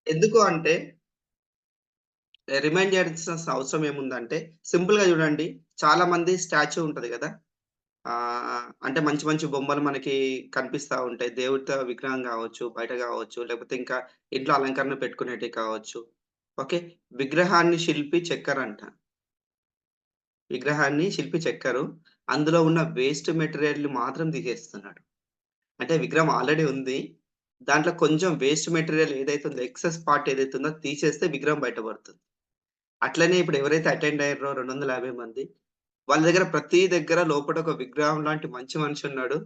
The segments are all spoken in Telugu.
ఎందుకు అంటే రిమైండ్ చేయాల్సిన అవసరం ఏముందంటే సింపుల్‌గా చూడండి. చాలా మంది స్టాచ్యూ ఉంటది గదా! అంటే మంచి మంచి బొమ్మలు మనకి కనిపిస్తా ఉంటాయి. దేవుడితో విగ్రహం గావచ్చు, బయట గావచ్చు, లేకపోతే ఇంకా ఇంట్లో అలంకరణ పెట్టుకునేటివి కావచ్చు. ఓకే. విగ్రహాన్ని శిల్పి చెక్కరంట. విగ్రహాన్ని శిల్పి చెక్కరు. అందులో ఉన్న వేస్ట్ మెటీరియల్‌ని మాత్రం తీసేస్తున్నాడు. అంటే విగ్రహం ఆల్రెడీ ఉంది. దాంట్లో కొంచెం వేస్ట్ మెటీరియల్ ఏదైతే ఉందో ఎక్సెస్ పార్ట్ ఏదైతే ఉందో తీసేస్తే విగ్రహం బయట పడుతుంది. అట్లనే ఇప్పుడు ఎవరైతే అటెండ్ అయ్యారో 250 మంది, వాళ్ళ దగ్గర ప్రతి దగ్గర లోపట ఒక విగ్రహం లాంటి మంచి మనిషి ఉన్నాడు.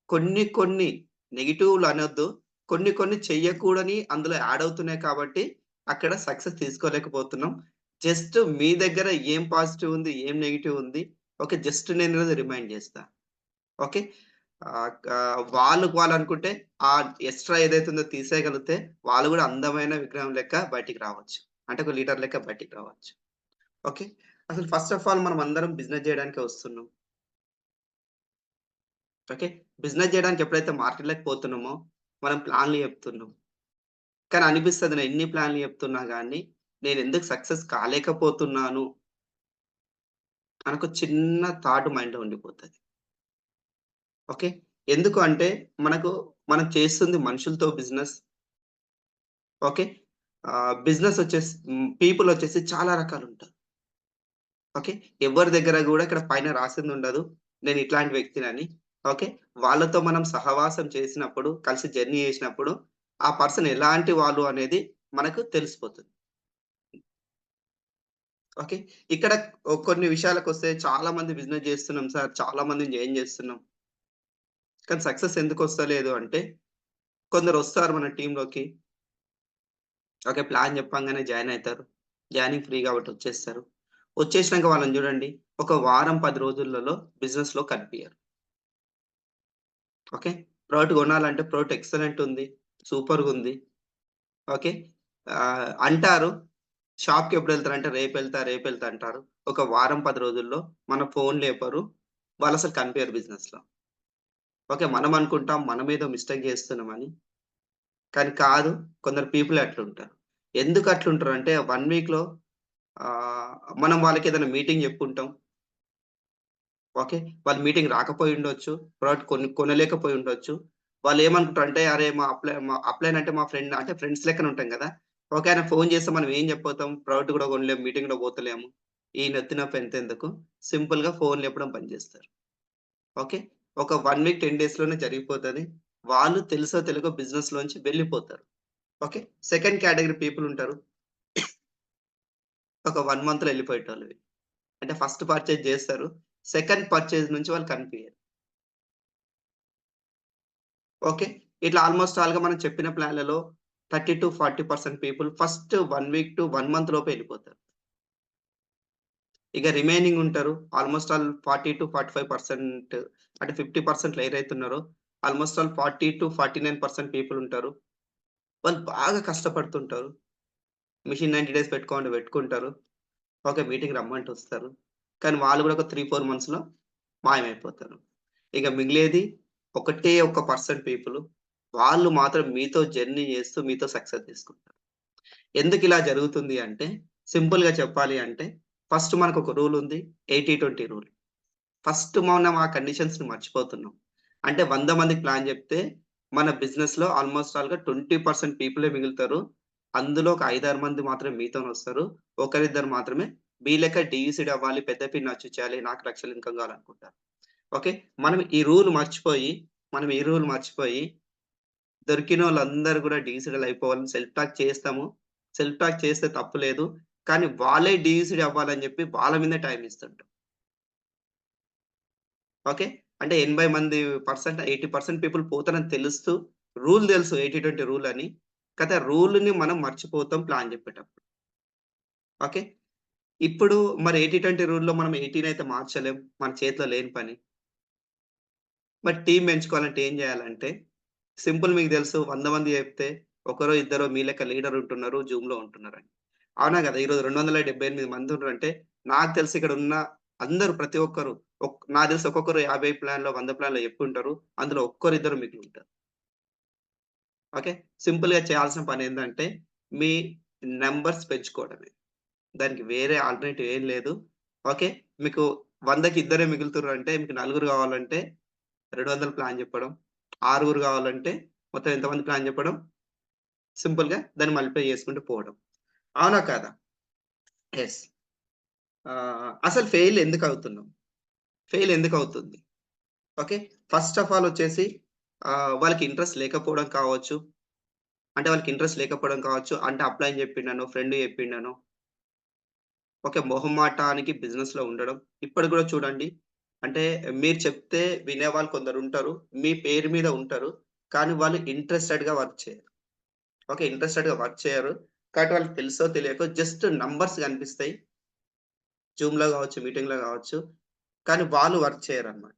కొన్ని కొన్ని నెగెటివ్‌లు అనొద్దు. కొన్ని కొన్ని చెయ్యకూడని అందులో యాడ్ అవుతున్నాయి కాబట్టి అక్కడ సక్సెస్ తీసుకోలేకపోతున్నాం. జస్ట్ మీ దగ్గర ఏం పాజిటివ్ ఉంది, ఏం నెగెటివ్ ఉంది. ఓకే. జస్ట్ నేనది రిమైండ్ చేస్తా. ఓకే. వాళ్ళనుకుంటే ఆ ఎక్స్‌ట్రా ఏదైతే ఉందో తీసేయగలిగితే వాళ్ళు గూడా అందమైన విగ్రహం లెక్క బయటికి రావచ్చు. అంటే ఒక లీడర్ లెక్క బయటికి రావచ్చు. ఓకే. అసలు ఫస్ట్ ఆఫ్ ఆల్ మనమందరం బిజినెస్ జేయడానికే వస్తున్నాం. ఓకే. బిజినెస్ జేయడానికి ఎప్పుడైతే మార్కెట్‌లోకి పోతున్నామో, మనం ప్లాన్‌లు చెప్తున్నాం. కానీ అనిపిస్తది నేను ఎన్ని ప్లాన్‌లు చెప్తున్నా గాని, నేనెందుకు సక్సెస్ కాలేకపోతున్నాను అని ఒక చిన్న థాట్ మైండ్‌లో ఉండిపోతది. ఓకే. ఎందుకు అంటే మనం చేస్తుంది మనుషులతో బిజినెస్. ఓకే. పీపుల్ వచ్చేసి చాలా రకాలుంటారు. ఓకే. ఎవరి దగ్గర గూడా ఇక్కడ పైన రాసిందుండదు. నేను ఇట్లాంటి వ్యక్తినని. ఓకే. వాళ్ళతో మనం సహవాసం చేసినప్పుడు, కలిసి జర్నీ చేసినప్పుడు, ఆ పర్సన్ ఎలాంటి వాళ్ళు అనేది మనకు తెలిసిపోతుంది. ఓకే. ఇక్కడ కొన్ని విషయాలకొస్తే చాలా మంది బిజినెస్ జేస్తున్నాం సార్. చాలా మందిని జాయిన్ జేస్తున్నాం. కానీ సక్సెస్ ఎందుకొస్తలేదు అంటే, కొందరొస్తారు మన టీమ్‌లోకి. ఓకే. ప్లాన్ చెప్పంగానే జాయిన్ అయితారు. జాయినింగ్ ఫ్రీ కాబట్టి వచ్చేస్తారు. వచ్చేసినంక వాళ్ళని జూడండి. ఒక వారం, 10 రోజులలో బిజినెస్‌లో కనిపియరు. ఓకే. ప్రోడక్ట్ కొనాలంటే ప్రోడక్ట్ ఎక్సలెంట్ ఉంది. సూపర్‌గుంది. ఓకే. అంటారు. షాప్‌కి ఎప్పుడెళ్తారంటే రేపెళ్తా, రేపెళ్తా అంటారు. ఒక వారం, 10 రోజుల్లో మన ఫోన్ లేపరు. వాళ్ళసలు కనిపియరు బిజినెస్‌లో. ఓకే. మనం అనుకుంటాం మనమేదో మిస్టేక్ జేస్తున్నామని. కానీ కాదు. కొందరు పీపులే అట్లుంటారు. ఎందుకు అట్లుంటారంటే 1 వీక్‌లో మనం వాళ్ళకేదైనా మీటింగ్ జెప్పుంటాం. ఓకే. వాళ్ళు మీటింగ్ రాకపోయుండొచ్చు. ప్రోడక్ట్ కొనలేకపోయుండొచ్చు. వాళ్ళేమనుకుంటారంటే, అరే! మా అప్‌లైన్ అంటే మా ఫ్రెండ్ అంటే ఫ్రెండ్స్ లెక్కన ఉంటాం గదా! ఓకే. ఆయన ఫోను చేస్తే మనం ఏం జెప్పపోతాం? ప్రోడక్ట్ గూడా కొనలేము. మీటింగ్ గూడా పోతలేము. ఈ నెత్తి నొప్పి ఎంతెందుకు? సింపుల్‌గా ఫోను లేపడం బంద్ జేస్తారు. ఓకే. ఒక 1 వీక్, 10 డేస్‌లోనే జరిగిపోతది. వాళ్ళు తెలుసో తెలీకో బిజినెస్‌లోంచి వెళ్ళిపోతారు. ఓకే. సెకండ్ కేటగరీ పీపుల్ ఉంటారు. ఒక 1 మంత్‌లో ఎళ్ళిపోయేటోళ్ళు. అంటే ఫస్ట్ పర్చేజ్ జేస్తారు. సెకండ్ పర్చేజ్ నుంచి వాళ్ళు కనిపియరు. ఓకే. ఇట్లా ఆల్‌మోస్ట్ ఆల్‌గా మనం చెప్పిన ప్లాన్‌లలో 30-40% people first 1 week to 1 month లోపే ఎళ్ళిపోతారు. ఇక రిమైనింగ్ ఉంటారు. ఆల్‌మోస్ట్ ఆల్ 40-45% అంటే 50% ఎవరైతే ఉన్నారో ఆల్‌మోస్ట్ ఆల్ 40-49% పీపుల్ ఉంటారు. వాళ్ళు బాగా కష్టపడుతుంటారు. మిషన్ 90 డేస్ పెట్టుకో అంటే పెట్టుకుంటారు. ఓకే. మీటింగ్ రమ్మంటే వస్తారు. కానీ వాళ్ళు కూడా ఒక 3, 4 మంత్స్‌లో మాయమైపోతారు. ఇక మిగిలేది ఒకటే ఒక పర్సెంట్ పీపుల్. వాళ్ళు మాత్రం మీతో జర్నీ చేస్తూ మీతో సక్సెస్ తీసుకుంటారు. ఎందుకిలా జరుగుతుంది అంటే, సింపుల్‌గా చెప్పాలి అంటే, ఫస్ట్ మనకొక రూల్ ఉంది. 80, 20 రూల్. ఫస్ట్ మనం ఆ కండిషన్స్‌ని మర్చిపోతున్నాం. అంటే 100 మందికి ప్లాన్ జెప్తే, మన బిజినెస్‌లో ఆల్‌మోస్ట్ ఆల్‌గా 20% పీపులే మిగులుతారు. అందులో ఒక 5, 6 మంది మాత్రమే మీతోనొస్తారు. ఒకరిద్దరు మాత్రమే మీ లెక్క డీసీడీ అవ్వాలి, పెద్ద పిన్ అచీవ్ చేయాలి, నాకు లక్షలు ఇన్‌కమ్ కావాలనుకుంటారు. ఓకే. మనం ఈ రూల్ మర్చిపోయి దొరికినోళ్ళందరూ గూడా డీసీడీలు అయిపోవాలని సెల్ఫ్ టాక్ చేస్తాము. సెల్ఫ్ టాక్ చేస్తే తప్పు లేదు. కానీ వాళ్ళే డీసీడీ అవ్వాలని జెప్పి వాళ్ళ మీదే టైమ్ ఇస్తుంటాం. ఓకే. అంటే 80 మంది పర్సెంట్ 80% పీపుల్ పోతారని తెలుస్తూ రూల్ తెలుసు 80, 20 రూల్ అని. కాతే ఆ రూల్‌ని మనం మర్చిపోతాం ప్లాన్ జెప్పేటప్పుడు. ఓకే. ఇప్పుడు మరి 80, 20 రూల్‌లో మనం 18 అయితే మార్చలేం. మన చేతిలో లేని పని. మరి టీమ్ ఎంచుకోవాలంటే ఏం జేయాలంటే సింపుల్ మీకు తెలుసు 100 మంది చెప్తే ఒకరో, ఇద్దరో మీ లెక్క లీడర్ ఉంటున్నారు. జూమ్‌లో ఉంటున్నారని. అవునా గదా! ఈరోజు 278 మంది ఉన్నారంటే నాకు తెలిసి ఇక్కడున్న అందరూ ప్రతి ఒక్కరు నాకు తెలిసి ఒక్కొక్కరు 50 ప్లాన్‌లో, 100 ప్లాన్‌లో చెప్పుంటారు. అందులో ఒక్కరిద్దరు మిగిలుంటారు. ఓకే. సింపుల్‌గా చేయాల్సిన పనేందంటే మీ నంబర్స్ పెంచుకోవడమే. దానికి వేరే ఆల్టర్‌నేటివ్ ఏం లేదు. ఓకే. మీకు 100కి ఇద్దరే మిగులుతుర్రంటే మీకు నలుగురు గావాలంటే 200 ప్లాన్ జెప్పడం. ఆరుగురు గావాలంటే మొత్తం ఎంతమంది ప్లాన్ జెప్పడం. సింపుల్‌గా దాన్ని మల్టిప్లై చేసుకుంటూ పోవడం. అవునా? కాదా? యెస్. అసలు ఫెయిల్ ఎందుకవుతున్నాం? ఫెయిల్ ఎందుకవుతుంది? ఓకే. ఫస్ట్ ఆఫ్ ఆల్ వచ్చేసి వాళ్ళకి ఇంట్రెస్ట్ లేకపోవడం కావచ్చు. అంటే వాళ్ళకి ఇంట్రెస్ట్ లేకపోవడం కావచ్చు. అంటే అప్లై అని జెప్పిండనో, ఫ్రెండ్ జెప్పిండనో, ఓకే. మొహమాటానికి బిజినెస్‌లో ఉండడం. ఇప్పటికి గూడా చూడండి. అంటే మీరు చెప్తే వినేవాళ్ళు కొందరుంటారు. మీ పేరు మీద ఉంటారు. కానీ వాళ్ళు ఇంట్రెస్టెడ్‌గా వర్క్ చేయరు. ఓకే. ఇంట్రెస్టెడ్‌గా వర్క్ చేయరు. కాబట్టి వాళ్ళకి తెలుసో తెలియకో జస్ట్ నంబర్స్ కనిపిస్తాయి. జూమ్‌లో గావచ్చు, మీటింగ్‌లో గావచ్చు. కానీ వాళ్ళు వర్క్ చేయరనమాట.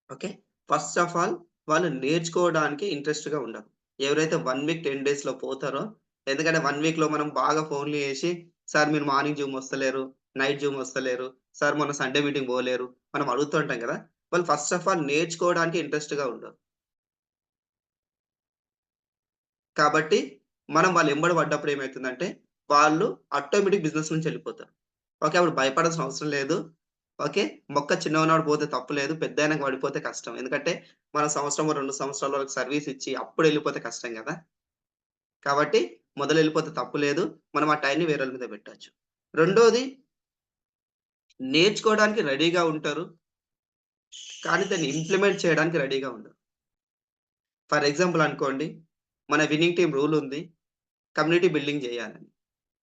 ఓకే. ఫస్ట్ ఆఫ్ ఆల్ వాళ్ళు నేర్చుకోవడానికి ఇంట్రెస్ట్‌గా ఉండరు. ఎవరైతే 1 వీక్ 10 డేస్‌లో పోతారో ఎందుకంటే 1 వీక్‌లో మనం బాగా ఫోన్‌లు చేసి, "సార్ మీరు మార్నింగ్ జూమ్ వస్తలేరు, నైట్ జూమ్ వస్తలేరు, సార్ మొన్న సండే మీటింగ్ పోలేరు." మనం అడుగుతూ ఉంటాం కదా! వాళ్ళు ఫస్ట్ ఆఫ్ ఆల్ నేర్చుకోవడానికి ఇంట్రెస్ట్‌గా ఉండరు. కాబట్టి మనం వాళ్ళ ఎంబడి పడ్డప్పుడు ఏమైతుందంటే, వాళ్ళు ఆటోమేటిక్ బిజినెస్ నుంచి ఎళ్ళిపోతారు. ఓకే. అప్పుడు భయపడాల్సిన అవసరం లేదు. ఓకే. మొక్క చిన్నగున్నప్పుడు పోతే తప్పు లేదు. పెద్దయినంక పడిపోతే కష్టం. ఎందుకంటే, మనం సంవత్సరమో, 2 సంవత్సరాల వరకు సర్వీస్ ఇచ్చి అప్పుడెళ్ళిపోతే కష్టం గదా! కాబట్టి మొదలెళ్ళిపోతే తప్పు లేదు. మనం ఆ టైంని వేరోళ్ళ మీద పెట్టొచ్చు. రెండోది నేర్చుకోవడానికి రెడీగా ఉంటారు. కానీ దాన్ని ఇంప్లిమెంట్ చేయడానికి రెడీగా ఉండరు. ఫర్ ఎగ్జాంపుల్ అనుకోండి, మన విన్నింగ్ టీమ్ రూల్ ఉంది. కమ్యూనిటీ బిల్డింగ్ జేయాలని.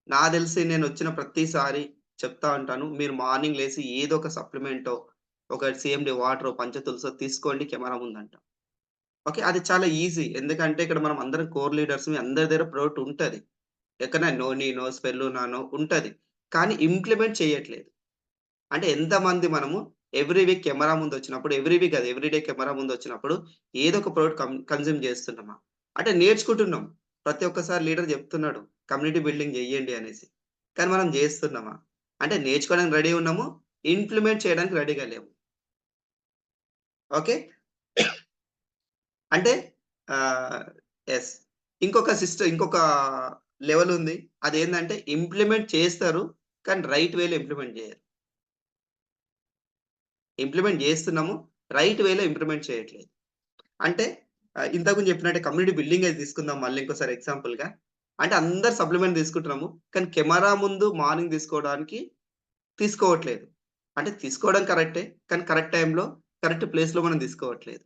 నాకు తెలిసి నేనొచ్చిన ప్రతిసారి చెప్తా ఉంటాను. మీరు మార్నింగ్ లేసి ఏదో ఒక సప్లిమెంటో, ఒక సీఎండీ వాటరో, పంచతులసో తీసుకోండి కెమెరా ముందంట. ఓకే. అది చాలా ఈజీ. ఎందుకంటే ఇక్కడ మనం అందరం కోర్ లీడర్స్ మీ అందరి దగ్గర ప్రోడక్ట్ ఉంటది. ఎక్కడైనా నో, స్పెల్లు, నానో ఉంటది. కానీ ఇంప్లిమెంట్ చేయట్లేదు. అంటే ఎంతమంది మనము ఎవ్రీ వీక్ కెమెరా ముందొచ్చినప్పుడు, ఎవ్రీ వీక్ కాదు ఎవ్రీ డే కెమెరా ముందొచ్చినప్పుడు ఏదో ఒక ప్రోడక్ట్ కన్జ్యూమ్ చేస్తున్నామా? అంటే నేర్చుకుంటున్నాం. ప్రతి ఒక్కసారి లీడర్ చెప్తున్నాడు. కమ్యూనిటీ బిల్డింగ్ చెయ్యండి అనేసి. కానీ మనం జేస్తున్నామా? అంటే నేర్చుకోవడానికి రెడీ ఉన్నాము. ఇంప్లిమెంట్ చేయడానికి రెడీగా లేము. ఓకే. అంటే ఆహ్, యెస్. ఇంకొక లెవెల్ ఉంది. అదేందంటే ఇంప్లిమెంట్ చేస్తారు. కానీ రైట్ వేలో ఇంప్లిమెంట్ జేయరు. ఇంప్లిమెంట్ జేస్తున్నాము. రైట్ వేలో ఇంప్లిమెంట్ చేయట్లేదు. అంటే ఇంతకు ముందు చెప్పినట్టే కమ్యూనిటీ బిల్డింగే తీసుకుందాం మళ్ళీ ఇంకోసారి ఎగ్జాంపుల్‌గా. అంటే అందరు సప్లిమెంట్ తీసుకుంటున్నాము. కానీ కెమెరా ముందు మార్నింగ్ తీసుకోవట్లేదు. అంటే తీసుకోవడం కరెక్టే. కానీ కరెక్ట్ టైమ్‌లో, కరెక్ట్ ప్లేస్‌లో మనం తీసుకోవట్లేదు.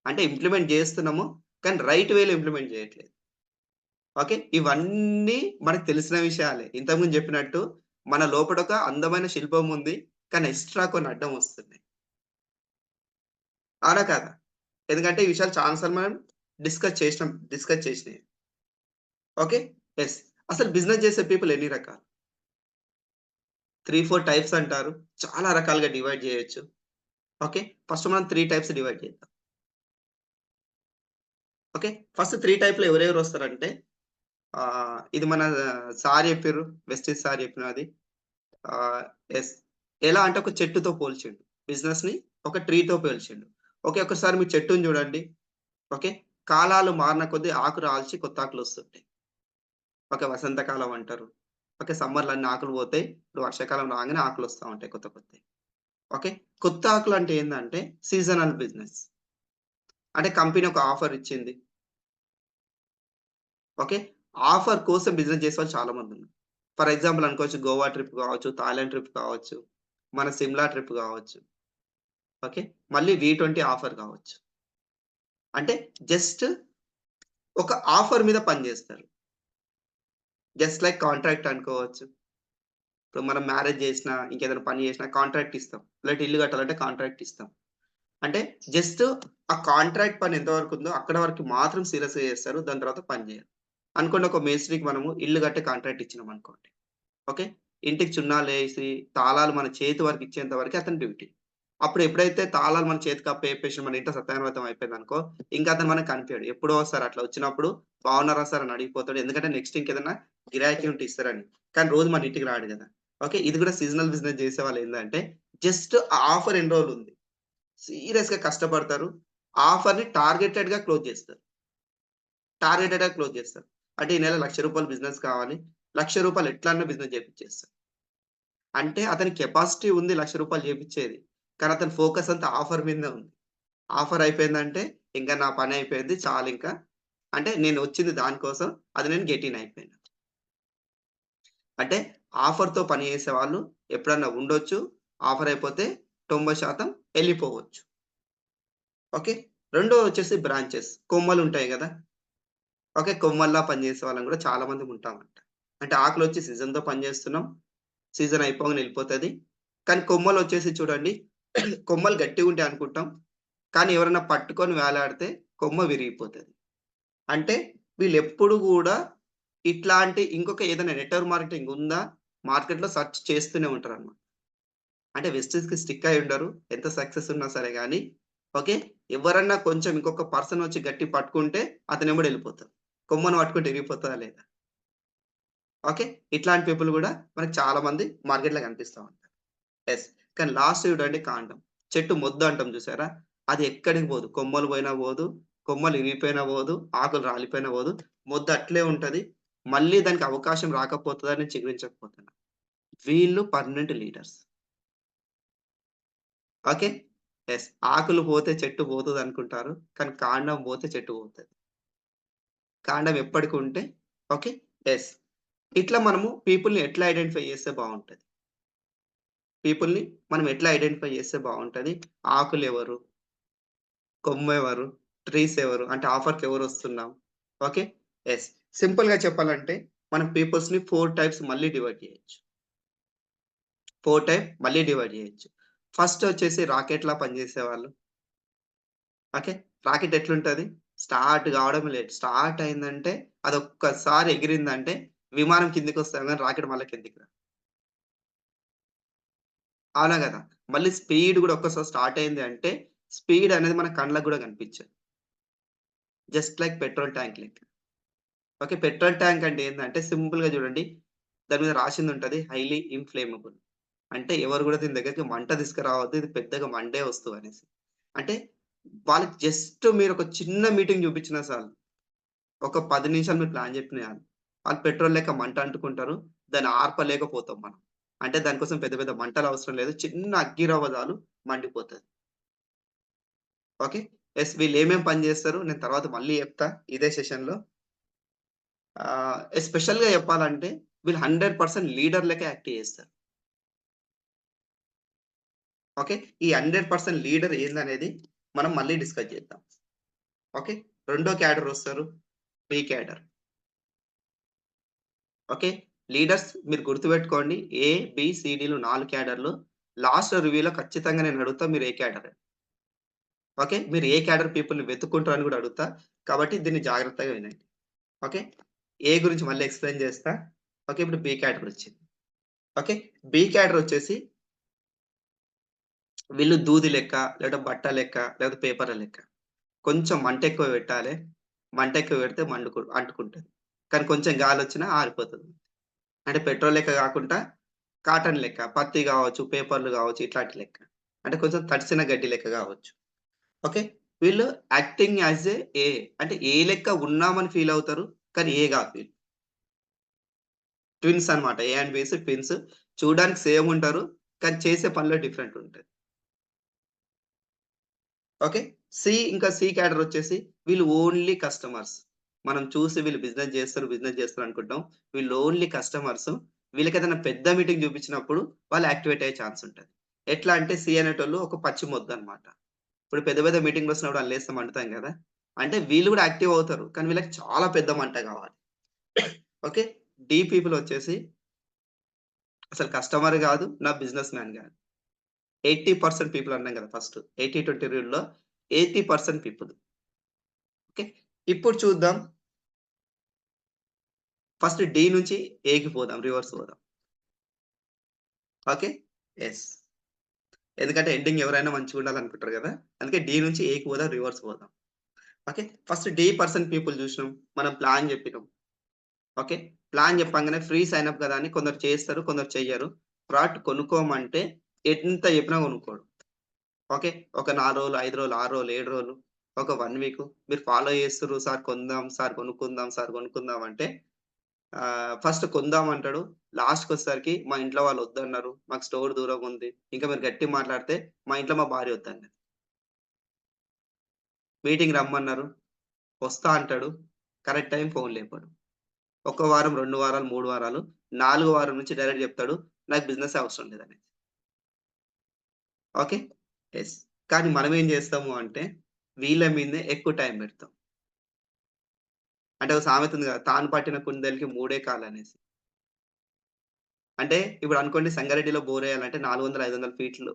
అంటే ఇంప్లిమెంట్ జేస్తున్నాము. కానీ రైట్ వేలో ఇంప్లిమెంట్ జేయట్లేదు. ఓకే. ఇవన్నీ మనకు తెలిసిన విషయాలే. ఇంతకు ముందు చెప్పినట్టు మన లోపట ఒక అందమైన శిల్పం ఉంది. కానీ ఎక్స్‌ట్రా కొన్ని అడ్డం వస్తున్నాయి. అవునా? కాదా? ఎందుకంటే ఈ విషయాలు చాలా సార్లు మనం డిస్కస్ చేసినయి. ఓకే. యెస్. అసలు బిజినెస్ చేసే పీపుల్ ఎన్ని రకాలు? 3, 4 టైప్స్ అంటారు. చాలా రకాలుగా డివైడ్ జేయొచ్చు. ఓకే. ఫస్ట్ మనం 3 టైప్స్ డివైడ్ చేద్దాం. ఓకే. ఫస్ట్ 3 టైప్‌లో ఎవరెవరొస్తారంటే ఇది మన సార్ చెప్పిర్రు. వెస్టీజ్ సార్ చెప్పినది. ఆహ్, యెస్. ఎలా అంటే ఒక చెట్టుతో పోల్చిండు. బిజినెస్‌ని ఒక ట్రీతో పోల్చిండు. ఓకే. ఒకసారి మీరు చెట్టుని చూడండి. ఓకే. కాలాలు మారిన కొద్దీ ఆకు రాల్చి కొత్త ఆకులొస్తుంటాయి. ఓకే. వసంతకాలం అంటారు. ఓకే. సమ్మర్‌లో అన్ని ఆకులు పోతాయి. ఇప్పుడు వర్షాకాలం రాంగానే ఆకులొస్తా ఉంటాయి కొత్త కొత్తయి. ఓకే. కొత్త ఆకులంటే ఏందంటే సీజనల్ బిజినెస్. అంటే కంపెనీ ఒక ఆఫర్ ఇచ్చింది. ఓకే. ఆఫర్ కోసం బిజినెస్ చేసేవాళ్ళు చాలా మందున్నారు. ఫర్ ఎగ్జాంపుల్ అనుకోవచ్చు గోవా ట్రిప్ కావచ్చు, థాయిలాండ్ ట్రిప్ కావచ్చు, మన సిమ్లా ట్రిప్ కావచ్చు. ఓకే. మళ్ళీ వి20 ఆఫర్ కావచ్చు. అంటే జస్ట్ ఒక ఆఫర్ మీద పని చేస్తారు. జస్ట్ లైక్ కాంట్రాక్ట్ అనుకోవచ్చు. ఇప్పుడు మనం మ్యారేజ్ చేసినా, ఇంకేదైనా పని చేసినా కాంట్రాక్ట్ ఇస్తాం. లేదంటే ఇల్లు కట్టాలంటే కాంట్రాక్ట్ ఇస్తాం. అంటే జస్ట్ ఆ కాంట్రాక్ట్ పని ఎంత వరకుందో అక్కడ వరకు మాత్రం సీరియస్‌గా చేస్తారు. దాని తర్వాత పని చేయరు. అనుకోండి ఒక మేస్త్రికి మనము ఇల్లు కట్టే కాంట్రాక్ట్ ఇచ్చినామనుకోండి. ఓకే. ఇంటికి సున్నాలేసి, తాళాలు మన చేతి వరకు ఇచ్చేంత వరకే అతని డ్యూటీ. అప్పుడు ఎప్పుడైతే తాళాలు మన చేతికి అప్పజెప్పేసి మన ఇంట్లో సత్యాన్వితం అయిపోయిందనుకో, ఇంక అతను మనకు కనిపియడు. ఎప్పుడో ఒకసారి అట్లా వచ్చినప్పుడు బాగున్నారా సార్ అని అడిగిపోతాడు. ఎందుకంటే నెక్స్ట్ ఇంకేదన్నా గిరాకీ ఉంటే ఇస్తారని. కానీ రోజు మన ఇంటికి రాడు గదా! ఓకే. ఇది కూడా సీజనల్ బిజినెస్ చేసేవాళ్ళేందంటే జస్ట్ ఆ ఆఫర్ ఎన్ని రోజులుంది. సీరియస్‌గా కష్టపడతారు. ఆఫర్‌ని టార్గెటెడ్‌గా క్లోజ్ చేస్తారు. టార్గెటెడ్‌గా క్లోజ్ చేస్తారు. అంటే ఈ నెల రూ. 1,00,000 బిజినెస్ కావాలి. రూ. 1,00,000 ఎట్లన్నా బిజినెస్ చేపిచ్చేస్తాడు. అంటే అతని కెపాసిటీ ఉంది రూ. 1,00,000 చేపిచ్చేది. కానీ అతని ఫోకస్ అంతా ఆఫర్ మీదనే ఉంది. ఆఫర్ అయిపోయిందంటే ఇంక నా పని అయిపోయింది చాలింక. అంటే నేను వచ్చింది దాని కోసం. అది నేను గెట్ ఇన్ అయిపోయినా. అంటే ఆఫర్‌తో పని చేసేవాళ్ళు ఎప్పుడన్నా ఉండొచ్చు. ఆఫర్ అయిపోతే 90% ఎళ్ళిపోవచ్చు. ఓకే. రెండోది వచ్చేసి బ్రాంచెస్. కొమ్మలుంటాయి గదా! ఓకే. కొమ్మల్లా పనిచేసే వాళ్ళం గూడా చాలా మందిమి ఉంటామంట. అంటే ఆకులొచ్చి సీజన్‌తో పని చేస్తున్నాం. సీజన్ అయిపోగానే ఎళ్ళిపోతది. కానీ కొమ్మలొచ్చేసి చూడండి కొమ్మలు గట్టిగుంటాయి అనుకుంటాం. కానీ ఎవరైనా పట్టుకొని వేలాడితే కొమ్మ విరిగిపోతది. అంటే వీళ్ళెప్పుడు గూడా ఇట్లాంటి ఇంకొక ఏదైనా నెట్‌వర్క్ మార్కెటింగ్ ఉందా? మార్కెట్‌లో సెర్చ్ చేస్తూనే ఉంటారన్నమాట. అంటే వెస్టిస్‌కి స్టిక్ అయ్యి ఉండరు. ఎంత సక్సెస్ ఉన్నా సరే గాని, ఓకే. ఎవరన్నా కొంచెం ఇంకొక పర్సన్ వచ్చి గట్టిగా పట్టుకుంటే అతనెమ్మడే ఎళ్ళిపోతారు. కొమ్మను పట్టుకుంటే ఇరిగిపోతదా లేదా? ఓకే. ఇట్లాంటి పీపుల్ గూడా మనకు చాలా మంది మార్కెట్‌లో కనిపిస్తా ఉంటారు. యెస్. కానీ లాస్ట్ చూడండి కాండం. చెట్టు మొద్దు అంటాం చూసారా? అది ఎక్కడికి పోదు. కొమ్మలు పోయినా పోదు, కొమ్మలు ఇరిగిపోయినా పోదు, ఆకులు రాలిపోయినా పోదు. మొద్దు అట్లే ఉంటది. మళ్ళీ దానికి అవకాశం రాకపోతదని చిగురించకపోతున్నా. వీళ్ళు పర్మనెంట్ లీడర్స్. ఓకే. యెస్. ఆకులు పోతే చెట్టు పోతదనుకుంటారు. కానీ కాండం పోతే చెట్టు పోతది. కాండం ఎప్పటికుంటే ఓకే. యెస్. ఇట్లా మనము పీపుల్‌ని ఎట్లా ఐడెంటిఫై చేస్తే బావుంటది? పీపుల్‌ని మనం ఎట్లా ఐడెంటిఫై చేస్తే బావుంటది? ఆకులెవరు? కొమ్మెవరు? ట్రీస్ ఎవరు? అంటే ఆఫర్‌కి ఎవరొస్తున్నాం? ఓకే. యెస్. సింపుల్‌గా చెప్పాలంటే మనం పీపుల్స్‌ని 4 టైప్స్ మళ్ళీ డివైడ్ చేయొచ్చు. 4 టైప్ మళ్ళీ డివైడ్ చేయొచ్చు. ఫస్ట్ వచ్చేసి రాకెట్‌లా పనిచేసేవాళ్ళు. ఓకే. రాకెట్ ఎట్లుంటది? స్టార్ట్ కావడమే లేట్. స్టార్ట్ అయిందంటే అదొక్కసారి ఎగిరిందంటే విమానం కిందకొస్తది గానీ రాకెట్ మళ్ళా కిందకి రాదు. అవునా గదా! మళ్ళీ స్పీడ్ గూడా ఒక్కసారి స్టార్ట్ అయింది అంటే స్పీడ్ అనేది మన కండ్లకు గూడా కనిపించదు. జస్ట్ లైక్ పెట్రోల్ ట్యాంక్ లెక్క. ఓకే. పెట్రోల్ ట్యాంక్ అంటే ఏందంటే సింపుల్‌గా చూడండి. దాని మీద రాసిందుంటది హైలీ ఇన్‌ఫ్లేమబుల్. అంటే ఎవరు గూడా దీని దగ్గరికి మంట తీసుకురావద్దు. ఇది పెద్దగా మండే వస్తువనేసి. అంటే వాళ్ళకి జస్ట్ మీరొక చిన్న మీటింగ్ చూపించినా చాలు. ఒక 10 నిమిషాలు మీరు ప్లాన్ చెప్పినా చాలు. వాళ్ళు పెట్రోల్ లెక్క మంట అంటుకుంటారు. దాన్ని ఆర్పలేకపోతాం మనం. అంటే దాని కోసం పెద్ద పెద్ద మంటలవసరం లేదు. చిన్న అగ్గిరవ్వ చాలు మండిపోతది. ఓకే. యెస్. వీళ్ళేమేం పని జేస్తారు నేను తర్వాత మళ్ళీ చెప్తా ఇదే సెషన్‌లో. స్పెషల్‌గా చెప్పాలంటే వీళ్ళు 100% లీడర్ లెక్క యాక్ట్ చేస్తారు. ఓకే. ఈ 100% లీడర్ ఏందనేది మనం మళ్ళీ డిస్కస్ చేద్దాం. ఓకే. రెండో క్యాడర్ వస్తారు. B cadre. ఓకే. లీడర్స్ మీరు గుర్తుపెట్టుకోండి. ఏ, బి, సి, డీలు 4 క్యాడర్‌లు. లాస్ట్ రివ్యూలో ఖచ్చితంగా నేను అడుగుతా మీరు ఏ క్యాడర్ అని. ఓకే. మీరు ఏ క్యాడర్ పీపుల్‌ని వెతుక్కుంటారని గూడా అడుగుతా. కాబట్టి దీన్ని జాగ్రత్తగా వినండి. ఓకే. ఏ గురించి మళ్ళీ ఎక్స్‌ప్లెయిన్ చేస్తా. ఓకే. ఇప్పుడు బి క్యాడర్ వచ్చింది. ఓకే. బి క్యాడర్ వచ్చేసి వీళ్ళు దూది లెక్క, లేదా బట్ట లెక్క, లేదా పేపర్‌ల లెక్క. కొంచెం మంటెక్కువ పెట్టాలె. మంటెక్కువ పెడితే అంటుకుంటది. కానీ కొంచెం గాలొచ్చినా ఆరిపోతది. అంటే పెట్రోల్ లెక్క గాకుండా కాటన్ లెక్క, పత్తి గావచ్చు, పేపర్‌లు గావచ్చు ఇట్లాంటి లెక్క. అంటే కొంచెం తడిసిన గడ్డి లెక్క గావచ్చు. ఓకే. వీళ్ళు యాక్టింగ్ యాస్ ఏ అంటే ఏ లెక్క ఉన్నామని ఫీల్ అవుతారు. కానీ ఏ గాదు వీళ్ళు. ట్విన్స్ అన్నమాట. ఏ అండ్ బీస్ ట్విన్స్. చూడడానికి సేమ్ ఉంటారు. కానీ చేసే పనిలో డిఫరెంట్ ఉంటది. ఓకే. సి క్యాడర్ వచ్చేసి వీళ్ళు ఓన్లీ కస్టమర్స్. మనం చూసి వీళ్ళు బిజినెస్ చేస్తారు అనుకుంటాం. వీళ్ళు ఓన్లీ కస్టమర్స్. వీళ్ళకేదైనా పెద్ద మీటింగ్ చూపించినప్పుడు వాళ్ళు యాక్టివేట్ అయ్యే ఛాన్స్ ఉంటది. ఎట్లా అంటే సి అనేటోళ్ళు ఒక పచ్చి మొద్దనమాట. ఇప్పుడు పెద్ద పెద్ద మీటింగ్‌లొచ్చినప్పుడు ఆళ్ళేస్తే మండుతాం గదా! అంటే వీళ్ళు గూడా యాక్టివ్ అవుతారు. కానీ వీళ్ళకి చాలా పెద్ద మంట గావాలి. ఓకే. డి పీపుల్ వచ్చేసి అసలు కస్టమర్ గాదు. నా బిజినెస్ మ్యాన్ గాదు. 80% పీపుల్ అన్నాం గదా! ఫస్ట్. 80, 20 రూల్‌లో 80% పీపుల్. ఓకే. ఇప్పుడు చూద్దాం. ఫస్ట్ డి నుంచి ఏకి పోదాం. రివర్స్ పోదాం. ఓకే. యెస్. ఎందుకంటే ఎండింగ్ ఎవరైనా మంచిగుండాలనుకుంటారు గదా! అందుకే డి నుంచి ఏకి పోదాం. రివర్స్ పోదాం. Okay. First the person people జూసినాం. మనం ప్లాన్ జెప్పినాం. ఓకే. ప్లాన్ జెప్పంగానే ఫ్రీ సైన్ అప్ గదా! అని కొందరు చేస్తారు. కొందరు చెయ్యరు. ప్రోడక్ట్ కొనుక్కోమంటే ఎంత జెప్పినా కొనుక్కోడు. ఓకే. ఒక 4 రోజులు, 5 రోజులు, 6 రోజులు, 7 రోజులు. ఒక 1 వీక్ మీరు ఫాలో చేస్తుర్రు. సార్ కొందాం, సార్ కొనుక్కుందాం, సార్ కొనుక్కుందాం అంటే ఫస్ట్ కొందాం అంటాడు. లాస్ట్‌కొచ్చేసరికి మా ఇంట్లో వాళ్ళు వద్దన్నారు. మాకు స్టోర్ దూరంగుంది. ఇంకా మీరు గట్టిగా మాట్లాడితే మా ఇంట్లో మా భార్య వద్దన్నది. మీటింగ్ రమ్మన్నారు. వస్తా అంటాడు. కరెక్ట్ టైమ్ ఫోన్ లేపడు. ఒక వారం, 2 వారాలు, 3 వారాలు, 4 వారం నుంచి డైరెక్ట్ చెప్తాడు. నాకు బిజినెసే అవసరం లేదని. ఓకే. యెస్. కానీ మనమేం జేస్తాము అంటే, వీళ్ళ మీదనే ఎక్కువ టైం బెడతాం. అంటే ఒక సామెత ఉంది గదా! తాను పట్టిన కుందేలుకి మూడే కాళ్ళనేసి. అంటే ఇప్పుడు అనుకోండి సంగారెడ్డిలో బోరేయాలంటే 400, 500 ఫీట్లు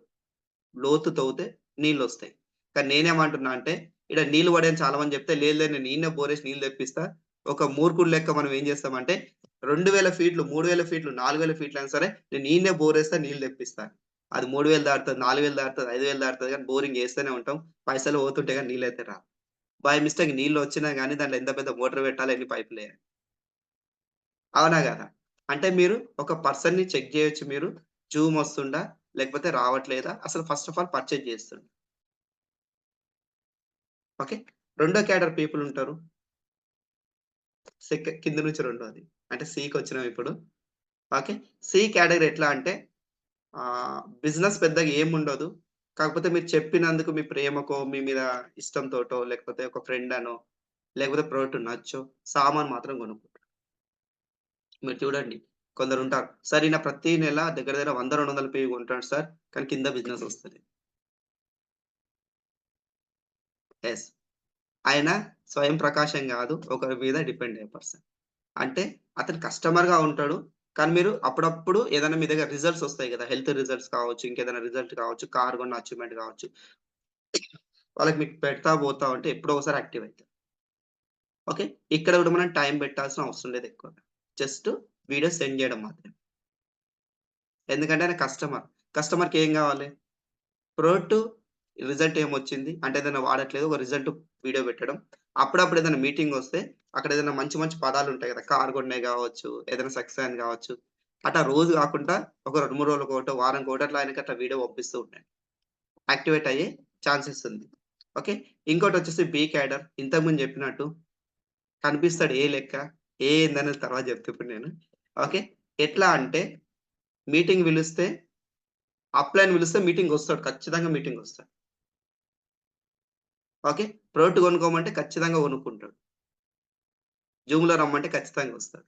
లోతు తవ్వితే నీళ్లొస్తాయి. కానీ నేనేమంటున్నా అంటే, ఈడ నీళ్లు పడయని చాలా మంది చెప్తే, లేదు లేదు నేను ఈడనే బోరేసి నీళ్లు తెప్పిస్తా. ఒక మూర్ఖుడు లెక్క మనం ఏం చేస్తామంటే, 2000 ఫీట్లు, 3000 ఫీట్లు, 4000 ఫీట్లయినా సరే, నేను ఈడనే బోరేస్తా నీళ్లు తెప్పిస్తా. అది 3000 దాటుతది, 4000 దాటుతది, 5000 దాటుతది గానీ బోరింగ్ ఏస్తూనే ఉంటాం. పైసలు పోతుంటాయి గానీ నీళ్ళైతే రావు. బై మిస్టేక్ నీళ్లొచ్చినా గానీ దాంట్లో ఎంత పెద్ద మోటార్ పెట్టాలి, ఎన్ని పైపులేయాలి. అవునా గదా! అంటే మీరు ఒక పర్సన్‌ని చెక్ జేయొచ్చు మీరు. జూమ్ వస్తుండా? లేకపోతే రావట్లేదా? అసలు ఫస్ట్ ఆఫ్ ఆల్ పర్చేజ్ చేస్తుండా. ఓకే. రెండో క్యాడర్ పీపుల్ ఉంటారు. కింద నుంచి రెండోది. అంటే సికొచ్చినాం ఇప్పుడు. ఓకే. సి కేటగరీ ఎట్లా అంటే బిజినెస్ పెద్దగా ఏముండదు. కాకపోతే మీరు చెప్పినందుకు మీ ప్రేమకో, మీ మీద ఇష్టంతోటో, లేకపోతే ఒక ఫ్రెండ్ అనో, లేకపోతే ప్రోడక్ట్ నచ్చో సామాను మాత్రం కొనుక్కుంటారు. మీరు చూడండి కొందరుంటారు. సార్ ఈయన ప్రతి నెల దగ్గర దగ్గర 100, 200 పెయి కొంటాడు సార్. కానీ కింద బిజినెస్ వస్తది. యెస్. ఆయన స్వయం ప్రకాశం గాదు. ఒకరి మీద డిపెండ్ అయ్యే పర్సన్. అంటే అతను కస్టమర్‌గా ఉంటాడు. కానీ మీరు అప్పుడప్పుడు ఏదైనా మీ దగ్గర రిజల్ట్స్ ఒస్తాయి గదా! హెల్త్ రిజల్ట్స్ కావచ్చు, ఇంకేదైనా రిజల్ట్ కావచ్చు, కార్ కొన్న అచీవ్‌మెంట్ కావచ్చు. వాళ్ళకి మీకు పెడతా పోతా ఉంటే ఎప్పుడో ఒకసారి యాక్టివ్ అయితారు. ఓకే. ఇక్కడ గూడా మనం టైం పెట్టాల్సిన అవసరం లేదు ఎక్కువగా. జస్ట్ వీడియో సెండ్ జేయడం మాత్రమే. ఎందుకంటే ఆయన కస్టమర్. కస్టమర్‌కి ఏం గావాలి? ప్రోడక్ట్ రిజల్ట్ ఏమొచ్చింది? అంటే ఏదైనా వాడట్లేదు. ఒక రిజల్ట్ వీడియో పెట్టడం. అప్పుడప్పుడు ఏదైనా మీటింగొస్తే అక్కడ ఏదైనా మంచి మంచి పదాలుంటాయి గదా! కార్ కొన్నయి గావచ్చు, ఏదైనా సక్సెస్ అయింది గావచ్చు. అట్లా రోజు గాకుండా ఒక 2, 3 రోజులకొకటో, వారానికొకటో అట్లా ఆయనకి అట్లా వీడియో పంపిస్తూ ఉండండి. యాక్టివేట్ అయ్యే ఛాన్సెస్ ఉంది. ఓకే. ఇంకోటొచ్చేసి బి క్యాడర్ ఇంతకు ముందు జెప్పినట్టు కనిపిస్తాడు ఏ లెక్క, ఏ ఏందనేది తర్వాత జెప్తా ఇప్పుడు నేను. ఓకే. ఎట్లా అంటే మీటింగ్ పిలిస్తే అప్‌లైన్ పిలిస్తే మీటింగ్‌కొస్తాడు. ఖచ్చితంగా మీటింగ్‌కొస్తాడు. ఓకే. ప్రోడక్ట్ కొనుక్కోమంటే ఖచ్చితంగా కొనుక్కుంటాడు. జూమ్‌లో రమ్మంటే ఖచ్చితంగా వస్తాడు.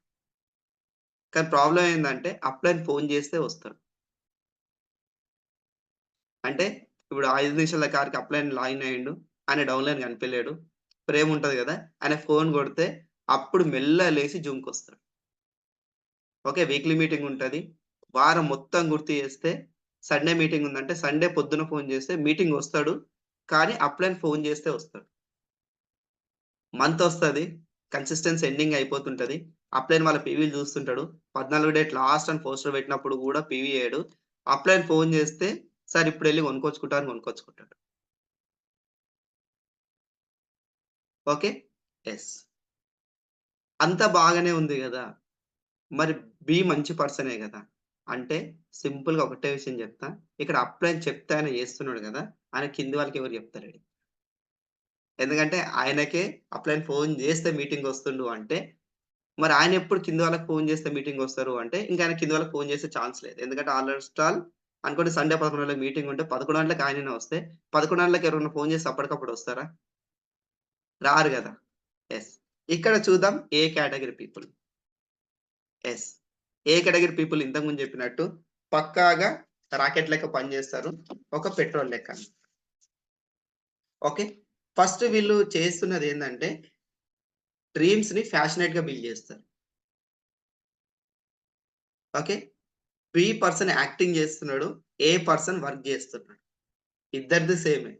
కానీ ప్రాబ్లమ్ ఏందంటే అప్‌లైన్ ఫోన్ చేస్తే వస్తాడు. అంటే ఇప్పుడు 5 నిమిషాల కార్‌కి అప్‌లైన్ లాగిన్ అయ్యిండు. ఆయన డౌన్‌లైన్ కనిపియలేడు. ప్రేముంటది గదా! ఆయన ఫోన్ కొడితే అప్పుడు మెల్లగా లేసి జూమ్‌కొస్తాడు. ఓకే. వీక్లీ మీటింగ్ ఉంటది. వారం మొత్తం గుర్తు చేస్తే సండే మీటింగ్ ఉందంటే సండే పొద్దున ఫోన్ చేస్తే మీటింగొస్తాడు. కానీ అప్‌లైన్ ఫోన్ చేస్తే వస్తాడు. మంతొస్తది. కన్సిస్టెన్సీ ఎండింగ్ అయిపోతుంటది. అప్‌లైన్ వాళ్ళ పీవీలు చూస్తుంటాడు. 14 డేట్ లాస్ట్ అని పోస్టర్ పెట్టినప్పుడు గూడా పీవీ ఎయడు. అప్‌లైన్ ఫోన్ చేస్తే, సార్ ఇప్పుడెళ్లి కొనుక్కొచ్చుకుంటా అని కొనుక్కొచ్చుకుంటాడు. ఓకే. యెస్. అంతా బాగానే ఉంది గదా! మరి బి మంచి పర్సనే గదా! అంటే సింపుల్‌గా ఒకటే విషయం చెప్తా. ఇక్కడ అప్‌లైన్ చెప్తే ఆయన చేస్తున్నాడు గదా! ఆయన కింది వాళ్ళకి ఎవరు చెప్తలేడు. ఎందుకంటే ఆయనకే అప్‌లైన్ ఫోన్ చేస్తే మీటింగొస్తుండు అంటే మరి ఆయనెప్పుడు కింద వాళ్ళకి ఫోను చేస్తే మీటింగొస్తారు అంటే, ఇంక ఆయన కింద వాళ్ళకి ఫోను చేసే ఛాన్స్ లేదు. ఎందుకంటే ఆల్‌మోస్ట్ అనుకోండి సండే 11 గంటలకు మీటింగుంటే 11 గంటలకు ఆయననే వస్తే, 11 గంటలకు ఎవరైనా ఫోను చేస్తే అప్పటికప్పుడు వస్తారా? రారు గదా! యెస్. ఇక్కడ చూద్దాం ఏ కేటగరీ పీపుల్. యెస్. ఏ కేటగరీ పీపుల్ ఇంతకు ముందు చెప్పినట్టు పక్కాగా రాకెట్ లెక్క పనిచేస్తారు. ఒక పెట్రోల్ లెక్క. ఓకే. ఫస్ట్ వీళ్ళు చేస్తున్నదేందంటే డ్రీమ్స్‌ని ఫ్యాషనేట్‌గా బిల్డ్ చేస్తారు. ఓకే. బి పర్సన్ యాక్టింగ్ చేస్తున్నాడు. ఏ పర్సన్ వర్క్ చేస్తున్నాడు. ఇద్దరిది సేమే.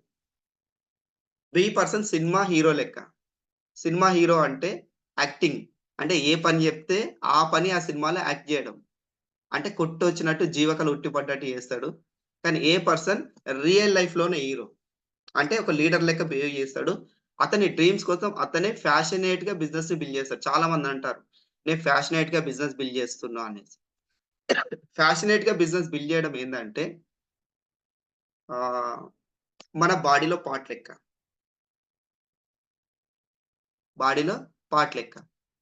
బి పర్సన్ సినిమా హీరో లెక్క. సినిమా హీరో అంటే యాక్టింగ్. అంటే ఏ పని జెప్తే ఆ పని ఆ సినిమాలో యాక్ట్ జేయడం. అంటే కొట్టొచ్చినట్టు జీవకళ ఉట్టిపడ్డట్టు చేస్తాడు. కానీ ఏ పర్సన్ రియల్ లైఫ్‌లోనే హీరో. అంటే ఒక లీడర్ లెక్క బిహేవ్ చేస్తాడు. అతని డ్రీమ్స్ కోసం అతనే ఫ్యాషనేట్‌గా బిజినెస్‌ని బిల్డ్ చేస్తాడు. చాలా మందంటారు. నేను ఫ్యాషనేట్‌గా బిజినెస్ బిల్డ్ చేస్తున్నా అనేసి. ఫ్యాషనేట్‌గా బిజినెస్ బిల్డ్ చేయడం ఏందంటే ఆహ్, మన బాడీలో పార్ట్ లెక్క. బాడీలో పార్ట్ లెక్క.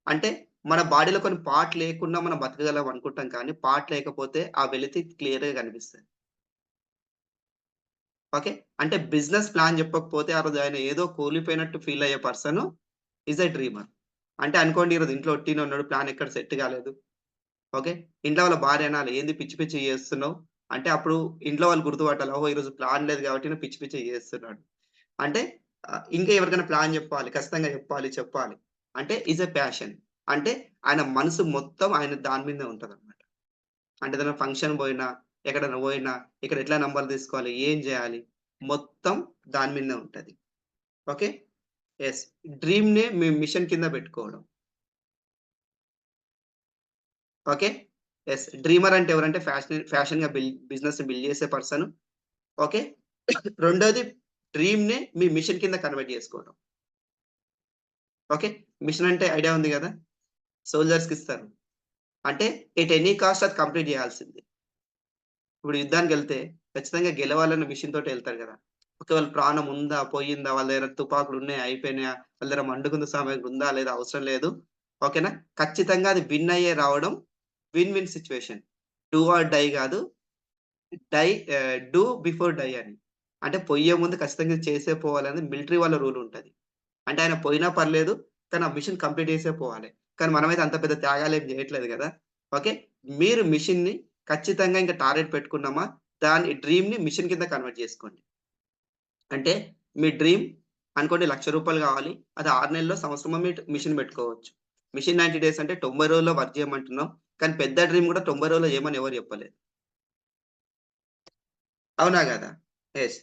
అంటే మన బాడీలో కొన్ని పార్ట్ లేకుండా మనం బతకగలం అనుకుంటాం కానీ, పార్ట్ లేకపోతే ఆ వెలితి క్లియర్‌గా కనిపిస్తది. ఓకే. అంటే బిజినెస్ ప్లాన్ చెప్పకపోతే ఆ రోజు ఆయన ఏదో కోల్పోయినట్టు ఫీల్ అయ్యే పర్సన్ ఈస్ ఎ డ్రీమర్. అంటే అనుకోండి ఈరోజు ఇంట్లో ఒట్టినే ఉన్నాడు. ప్లాన్ ఎక్కడ సెట్ కాలేదు. ఓకే. ఇంట్లో వాళ్ళ భార్య అనాలి, "ఏంది పిచ్చి పిచ్చియి చేస్తున్నావు?" అంటే అప్పుడు ఇంట్లో వాళ్ళు గుర్తుపట్టాలి. ఓహో! ఈరోజు ప్లాన్ లేదు కాబట్టి ఈయన పిచ్చి పిచ్చియి చేస్తున్నాడు. అంటే ఇంకా ఎవరికైనా ప్లాన్ చెప్పాలి. ఖచ్చితంగా చెప్పాలి. అంటే ఈస్ ఎ ప్యాషన్. అంటే ఆయన మనసు మొత్తం ఆయన దాని మీదనే ఉంటదన్నమాట. అంటే ఏదైనా ఫంక్షన్ పోయినా, ఎక్కడైనా పోయినా, ఇక్కడ ఎట్లా నంబర్లు తీసుకోవాలి? ఏం చేయాలి? మొత్తం దాని మీదనే ఉంటది. ఓకే. యెస్. డ్రీమ్‌ని మీ మిషన్ కింద పెట్టుకోవడం. ఓకే. యెస్. డ్రీమర్ అంటే ఎవరంటే ఫ్యాషన్‌గా బిజినెస్‌ని బిల్డ్ చేసే పర్సన్. ఓకే. రెండోది డ్రీమ్‌ని మీ మిషన్ కింద కన్వర్ట్ చేసుకోవడం. ఓకే. మిషన్ అంటే ఐడియా ఉంది గదా! సోల్జర్స్‌కిస్తారు. అంటే ఎట్ ఎనీ కాస్ట్ అది కంప్లీట్ చేయాల్సిందే. ఇప్పుడు యుద్ధానికెళ్తే ఖచ్చితంగా గెలవాలన్న మిషన్ తోటే ఎళ్తారు గదా! ఒకవేళ ప్రాణం ఉందా? పోయిందా? వాళ్ళ దగ్గర తుపాకులున్నాయా? అయిపోయినాయా? వాళ్ళ దగ్గర మండుగుందు సామాగ్రి ఉందా? లేదా? అవసరం లేదు. ఓకేనా? ఖచ్చితంగా అది విన్ అయ్యే రావడం win win situation. Do or die గాదు. డై డూ బిఫోర్ డై అని. అంటే పొయ్యే ముందు ఖచ్చితంగా ఇది చేసే పోవాలని మిలిటరీ వాళ్ళ రూల్ ఉంటది. అంటే ఆయన పోయినా పర్లేదు. కానీ ఆ మిషన్ కంప్లీట్ చేసే పోవాలి. కానీ మనమైతే అంత పెద్ద త్యాగాలేం జేయట్లేదు గదా! ఓకే. మీరు మిషన్‌ని ఖచ్చితంగా ఇంక టార్గెట్ పెట్టుకున్నామా, దాని డ్రీమ్‌ని మిషన్ కింద కన్వర్ట్ జేసుకోండి. అంటే మీ డ్రీమ్ అనుకోండి రూ. 1,00,000 కావాలి. అది 6 నెలల్లో, సంవత్సరమో మిషన్ పెట్టుకోవచ్చు. మిషన్ 90 డేస్ అంటే 90 రోజుల్లో వర్క్ చేయమంటున్నాం. కానీ పెద్ద డ్రీమ్ గూడా 90 రోజుల్లో చేయమని ఎవరు చెప్పలేదు. అవునా గదా! యెస్.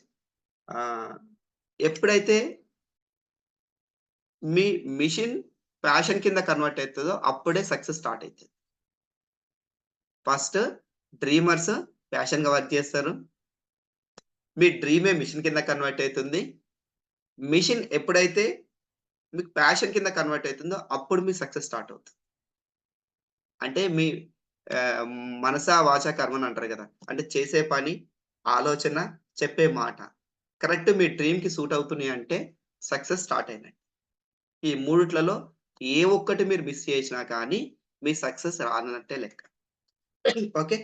ఆహ్, ఎప్పుడైతే మీ మిషన్ ప్యాషన్ కింద కన్వర్ట్ అయితదో అప్పుడే సక్సెస్ స్టార్ట్ అయితది. ఫస్ట్ డ్రీమర్స్ ప్యాషన్‌గా వర్క్ చేస్తారు. మీ డ్రీమే మిషన్ కింద కన్వర్ట్ అయితుంది. మిషన్ ఎప్పుడైతే మీకు ప్యాషన్ కింద కన్వర్ట్ అయితుందో అప్పుడు మీ సక్సెస్ స్టార్ట్ అవుతుంది. అంటే మీ ఆహ్, మనసా వాచా కర్మణ అంటారు గదా! అంటే చేసే పని, ఆలోచన, చెప్పే మాట కరెక్ట్ మీ డ్రీమ్‌కి సూట్ అవుతున్నాయి అంటే సక్సెస్ స్టార్ట్ అయినట్టే. ఈ మూడిట్లలో ఏ ఒక్కటి మీరు మిస్ చేసినా కానీ మీ సక్సెస్ రానట్టే లెక్క. ఓకే.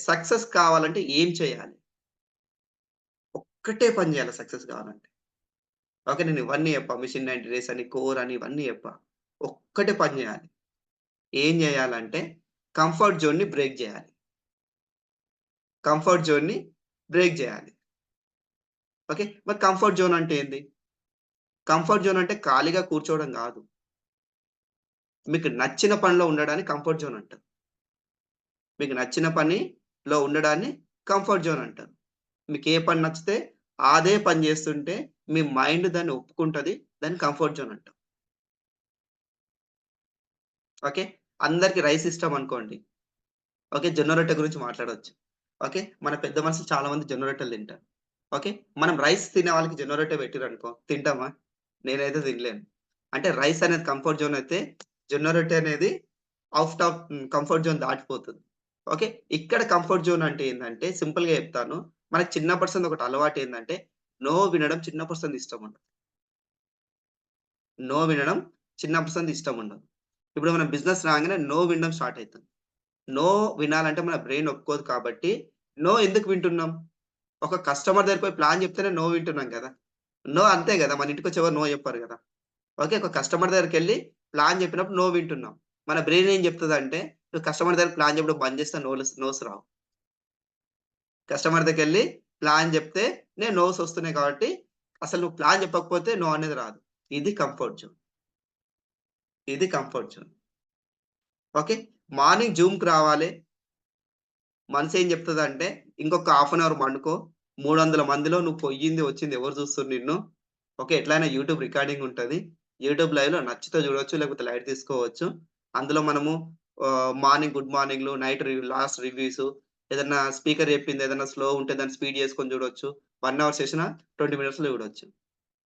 సక్సెస్ కావాలంటే ఏం చేయాలి? ఒక్కటే పని చేయాలి సక్సెస్ కావాలంటే. ఓకే. నేను ఇవన్నీ చెప్పా. మిషన్ 90 డేస్ అని, కోర్ అని ఇవన్నీ చెప్పా. ఒక్కటే పని చేయాలి. ఏం చేయాలంటే కంఫర్ట్ జోన్‌ని బ్రేక్ చేయాలి. కంఫర్ట్ జోన్‌ని బ్రేక్ చేయాలి. ఓకే. మరి కంఫర్ట్ జోన్ అంటే ఏంది? కంఫర్ట్ జోన్ అంటే ఖాళీగా కూర్చోవడం గాదు. మీకు నచ్చిన పనిలో ఉండడాన్ని కంఫర్ట్ జోన్ అంటారు. మీకు నచ్చిన పనిలో ఉండడాన్ని కంఫర్ట్ జోన్ అంటారు. మీకే పని నచ్చితే అదే పని జేస్తుంటే మీ మైండ్ దాన్ని ఒప్పుకుంటది. దాన్ని కంఫర్ట్ జోన్ అంటాం. ఓకే. అందరికి రైస్ ఇష్టం అనుకోండి. ఓకే. జొన్న రొట్టె గురించి మాట్లాడొచ్చు. ఓకే. మన పెద్ద మనుషులు చాలా మంది జొన్న రొట్టెలు తింటారు. ఓకే. మనం రైస్ తినే వాళ్ళకి జొన్న రొట్టె పెట్టిర్రనుకో తింటామా? నేనైతే తినలేను. అంటే రైస్ అనేది కంఫర్ట్ జోన్ అయితే, జొన్న రొట్టె అనేది ఔట్ ఆఫ్ కంఫర్ట్ జోన్ దాటిపోతుంది. ఓకే. ఇక్కడ కంఫర్ట్ జోన్ అంటే ఏందంటే సింపుల్‌గా చెప్తాను. మనకు చిన్నప్పటి సంది ఒకటి అలవాటేందంటే, నో వినడం చిన్నప్పటి సంది ఇష్టముండదు. నో వినడం చిన్నప్పటి సంది ఇష్టముండదు. ఇప్పుడు మనం బిజినెస్ రాంగానే నో వినడం స్టార్ట్ అయితుంది. నో వినాలంటే మన బ్రెయిన్ ఒప్పుకోదు కాబట్టి, నో ఎందుకు వింటున్నాం? ఒక కస్టమర్ దగ్గరికి పోయి ప్లాన్ చెప్తేనే నో వింటున్నాం గదా! నో అంతే గదా! మన ఇంటికొచ్చి ఎవరు నో చెప్పరు గదా! ఓకే. ఒక కస్టమర్ దగ్గరికెళ్లి ప్లాన్ చెప్పినప్పుడు నో వింటున్నాం. మన బ్రెయిన్ ఏం చెప్తదంటే, నువ్వు కస్టమర్ దగ్గర ప్లాన్ చెప్పడం బంద్ చేస్తే నోస్ రావు. కస్టమర్ దగ్గరికెళ్లి ప్లాన్ చెప్తే నోస్ వస్తున్నాయి కాబట్టి, అసలు నువ్వు ప్లాన్ చెప్పకపోతే నో అనేది రాదు. ఇది కంఫర్ట్ జోన్. ఇది కంఫర్ట్ జోన్. ఓకే. మార్నింగ్ జిమ్‌కి రావాలి. మనసేం చెప్తదంటే, ఇంకొక హాఫ్ అన్ అవర్ పండుకో. 300 మందిలో నువ్వు పొయ్యింది, వచ్చింది ఎవరు చూస్తుర్రు నిన్ను? ఓకే. ఎట్లైనా యూట్యూబ్ రికార్డింగ్ ఉంటది. యూట్యూబ్ లైవ్‌లో నచ్చితే చూడొచ్చు, లేకపోతే లైట్ తీసుకోవచ్చు. అందులో మనము మార్నింగ్ గుడ్ మార్నింగ్‌లు, నైట్ లాస్ట్ రివ్యూసు, ఏదన్నా స్పీకర్ చెప్పింది ఏదన్నా స్లో ఉంటే దాన్ని స్పీడ్ చేసుకొని చూడొచ్చు. 1 అవర్ సెషనా 20 మినిట్స్‌లో చూడొచ్చు.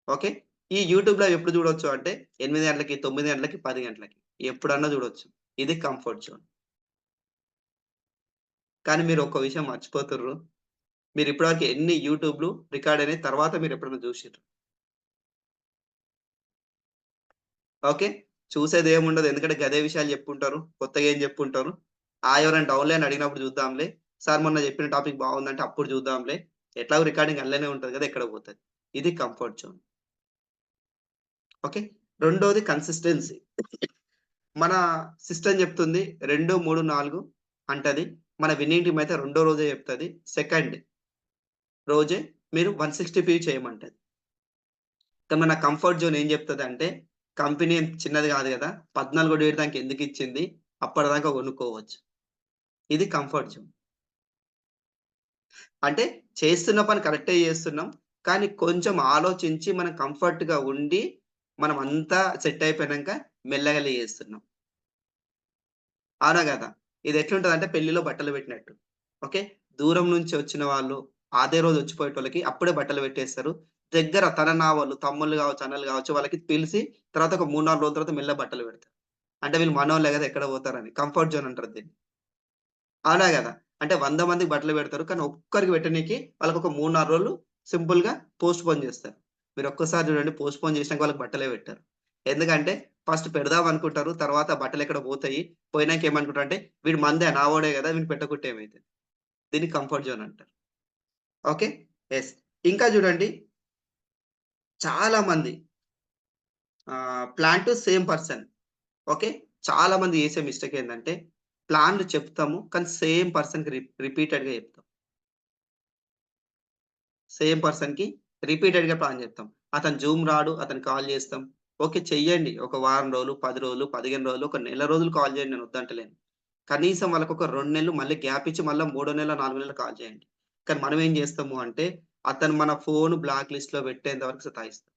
ఓకే. ఈ యూట్యూబ్ లైవ్ ఎప్పుడు చూడొచ్చు అంటే 8 గంటలకి, 9 గంటలకి, 10 గంటలకి. ఎప్పుడన్నా చూడొచ్చు. ఇది కంఫర్ట్ జోన్. కానీ మీరు ఒక్క విషయం మర్చిపోతుర్రు. మీరిప్పటి వరకు ఎన్ని యూట్యూబ్‌లు రికార్డ్ అయినాయి తర్వాత మీరెప్పుడైనా జూషిర్రా? ఓకే. చూసేదేముండదు. ఎందుకంటే గదే విషయాలు చెప్పుంటారు. కొత్తగా ఏం చెప్పుంటారు. ఎవరైనా డౌన్‌లైన్ అడిగినప్పుడు చూద్దాంలే. సార్ మొన్న చెప్పిన టాపిక్ బాగుందంటే అప్పుడు చూద్దాంలే. ఎట్లాగో రికార్డింగ్ అందులోనే ఉంటది కదా! ఎక్కడికి పోతది. ఇది కంఫర్ట్ జోన్. ఓకే. రెండోది కన్సిస్టెన్సీ. మన సిస్టమ్ చెప్తుంది 2, 3, 4 అంటది. మన విన్నింగ్ టీమ్ అయితే రెండో రోజే చెప్తది. సెకండ్ రోజే మీరు 160 పీవి చేయమంటది. కానీ మన కంఫర్ట్ జోన్ ఏం చెప్తదంటే, కంపెనీ ఏం చిన్నది కాదు కదా! 14 డేట్ దాకా ఎందుకిచ్చింది? అప్పటిదాకా కొనుక్కోవచ్చు. ఇది కంఫర్ట్ జోన్. అంటే చేస్తున్న పని కరెక్టే చేస్తున్నాం. కానీ కొంచెం ఆలోచించి మనం కంఫర్ట్‌గా ఉండి, మనం అంతా సెట్ అయిపోయినంక మెల్లగా లేస్తున్నాం. అవునా గదా! ఇది ఎట్లుంటదంటే పెళ్లిలో బట్టలు పెట్టినట్టు. ఓకే. దూరం నుంచి వచ్చిన వాళ్ళు అదే రోజు వచ్చిపోయేటోళ్ళకి అప్పుడే బట్టలు పెట్టేస్తారు. దగ్గర తన వాళ్ళు తమ్ముళ్ళు గావచ్చు, అన్నలు గావచ్చు వాళ్ళకి పిలిసి తర్వాత ఒక 3, 4 రోజుల తర్వాత మెల్లగా బట్టలు పెడతారు. అంటే వీళ్ళు మనోళ్ళే గదా! ఎక్కడ పోతారని. కంఫర్ట్ జోన్ అంటారు దీన్ని. అవునా గదా! అంటే 100 మందికి బట్టలు పెడతారు. కానీ ఒక్కరికి పెట్టనీకి వాళ్ళకొక 3, 4 రోజులు సింపుల్‌గా పోస్ట్‌పోన్ జేస్తారు. మీరొక్కసారి చూడండి పోస్ట్‌పోన్ చేసినాక వాళ్ళకి బట్టలే పెట్టరు. ఎందుకంటే ఫస్ట్ పెడదాం అనుకుంటారు. తర్వాత బట్టలెక్కడో పోతాయి. పోయినాక ఏమనుకుంటారంటే వీడు మందే నావోడే గదా! వీడిని పెట్టకుంటే ఏమైతది. దీన్ని కంఫర్ట్ జోన్ అంటారు. ఓకే. యెస్. ఇంకా చూడండి చాలా మంది plan to same person. Okay. చాలా మంది చేసే మిస్టేక్ ఏందంటే ప్లాన్‌లు చెప్తాము. కానీ సేమ్ పర్సన్‌కి రిపీటెడ్‌గా చెప్తాం. సేమ్ పర్సన్‌కి రిపీటెడ్‌గా ప్లాన్ జెప్తాం. అతను జూమ్ రాడు. అతనికి కాల్ జేస్తాం. ఓకే. చెయ్యండి. ఒక వారం రోజులు, 10 రోజులు, 15 రోజులు, ఒక నెల రోజులు కాల్ జేయండి. నేను వద్దంటలేను. కనీసం వాళ్ళకొక 2 నెలలు మళ్ళీ గ్యాప్ ఇచ్చి మళ్ళా మూడో నెల, 4 నెలలు కాల్ చేయండి. కానీ మనం ఏం జేస్తాము అంటే, అతను మన ఫోన్ బ్లాక్ లిస్ట్‌లో పెట్టేంత వరకు సతాయిస్తాం.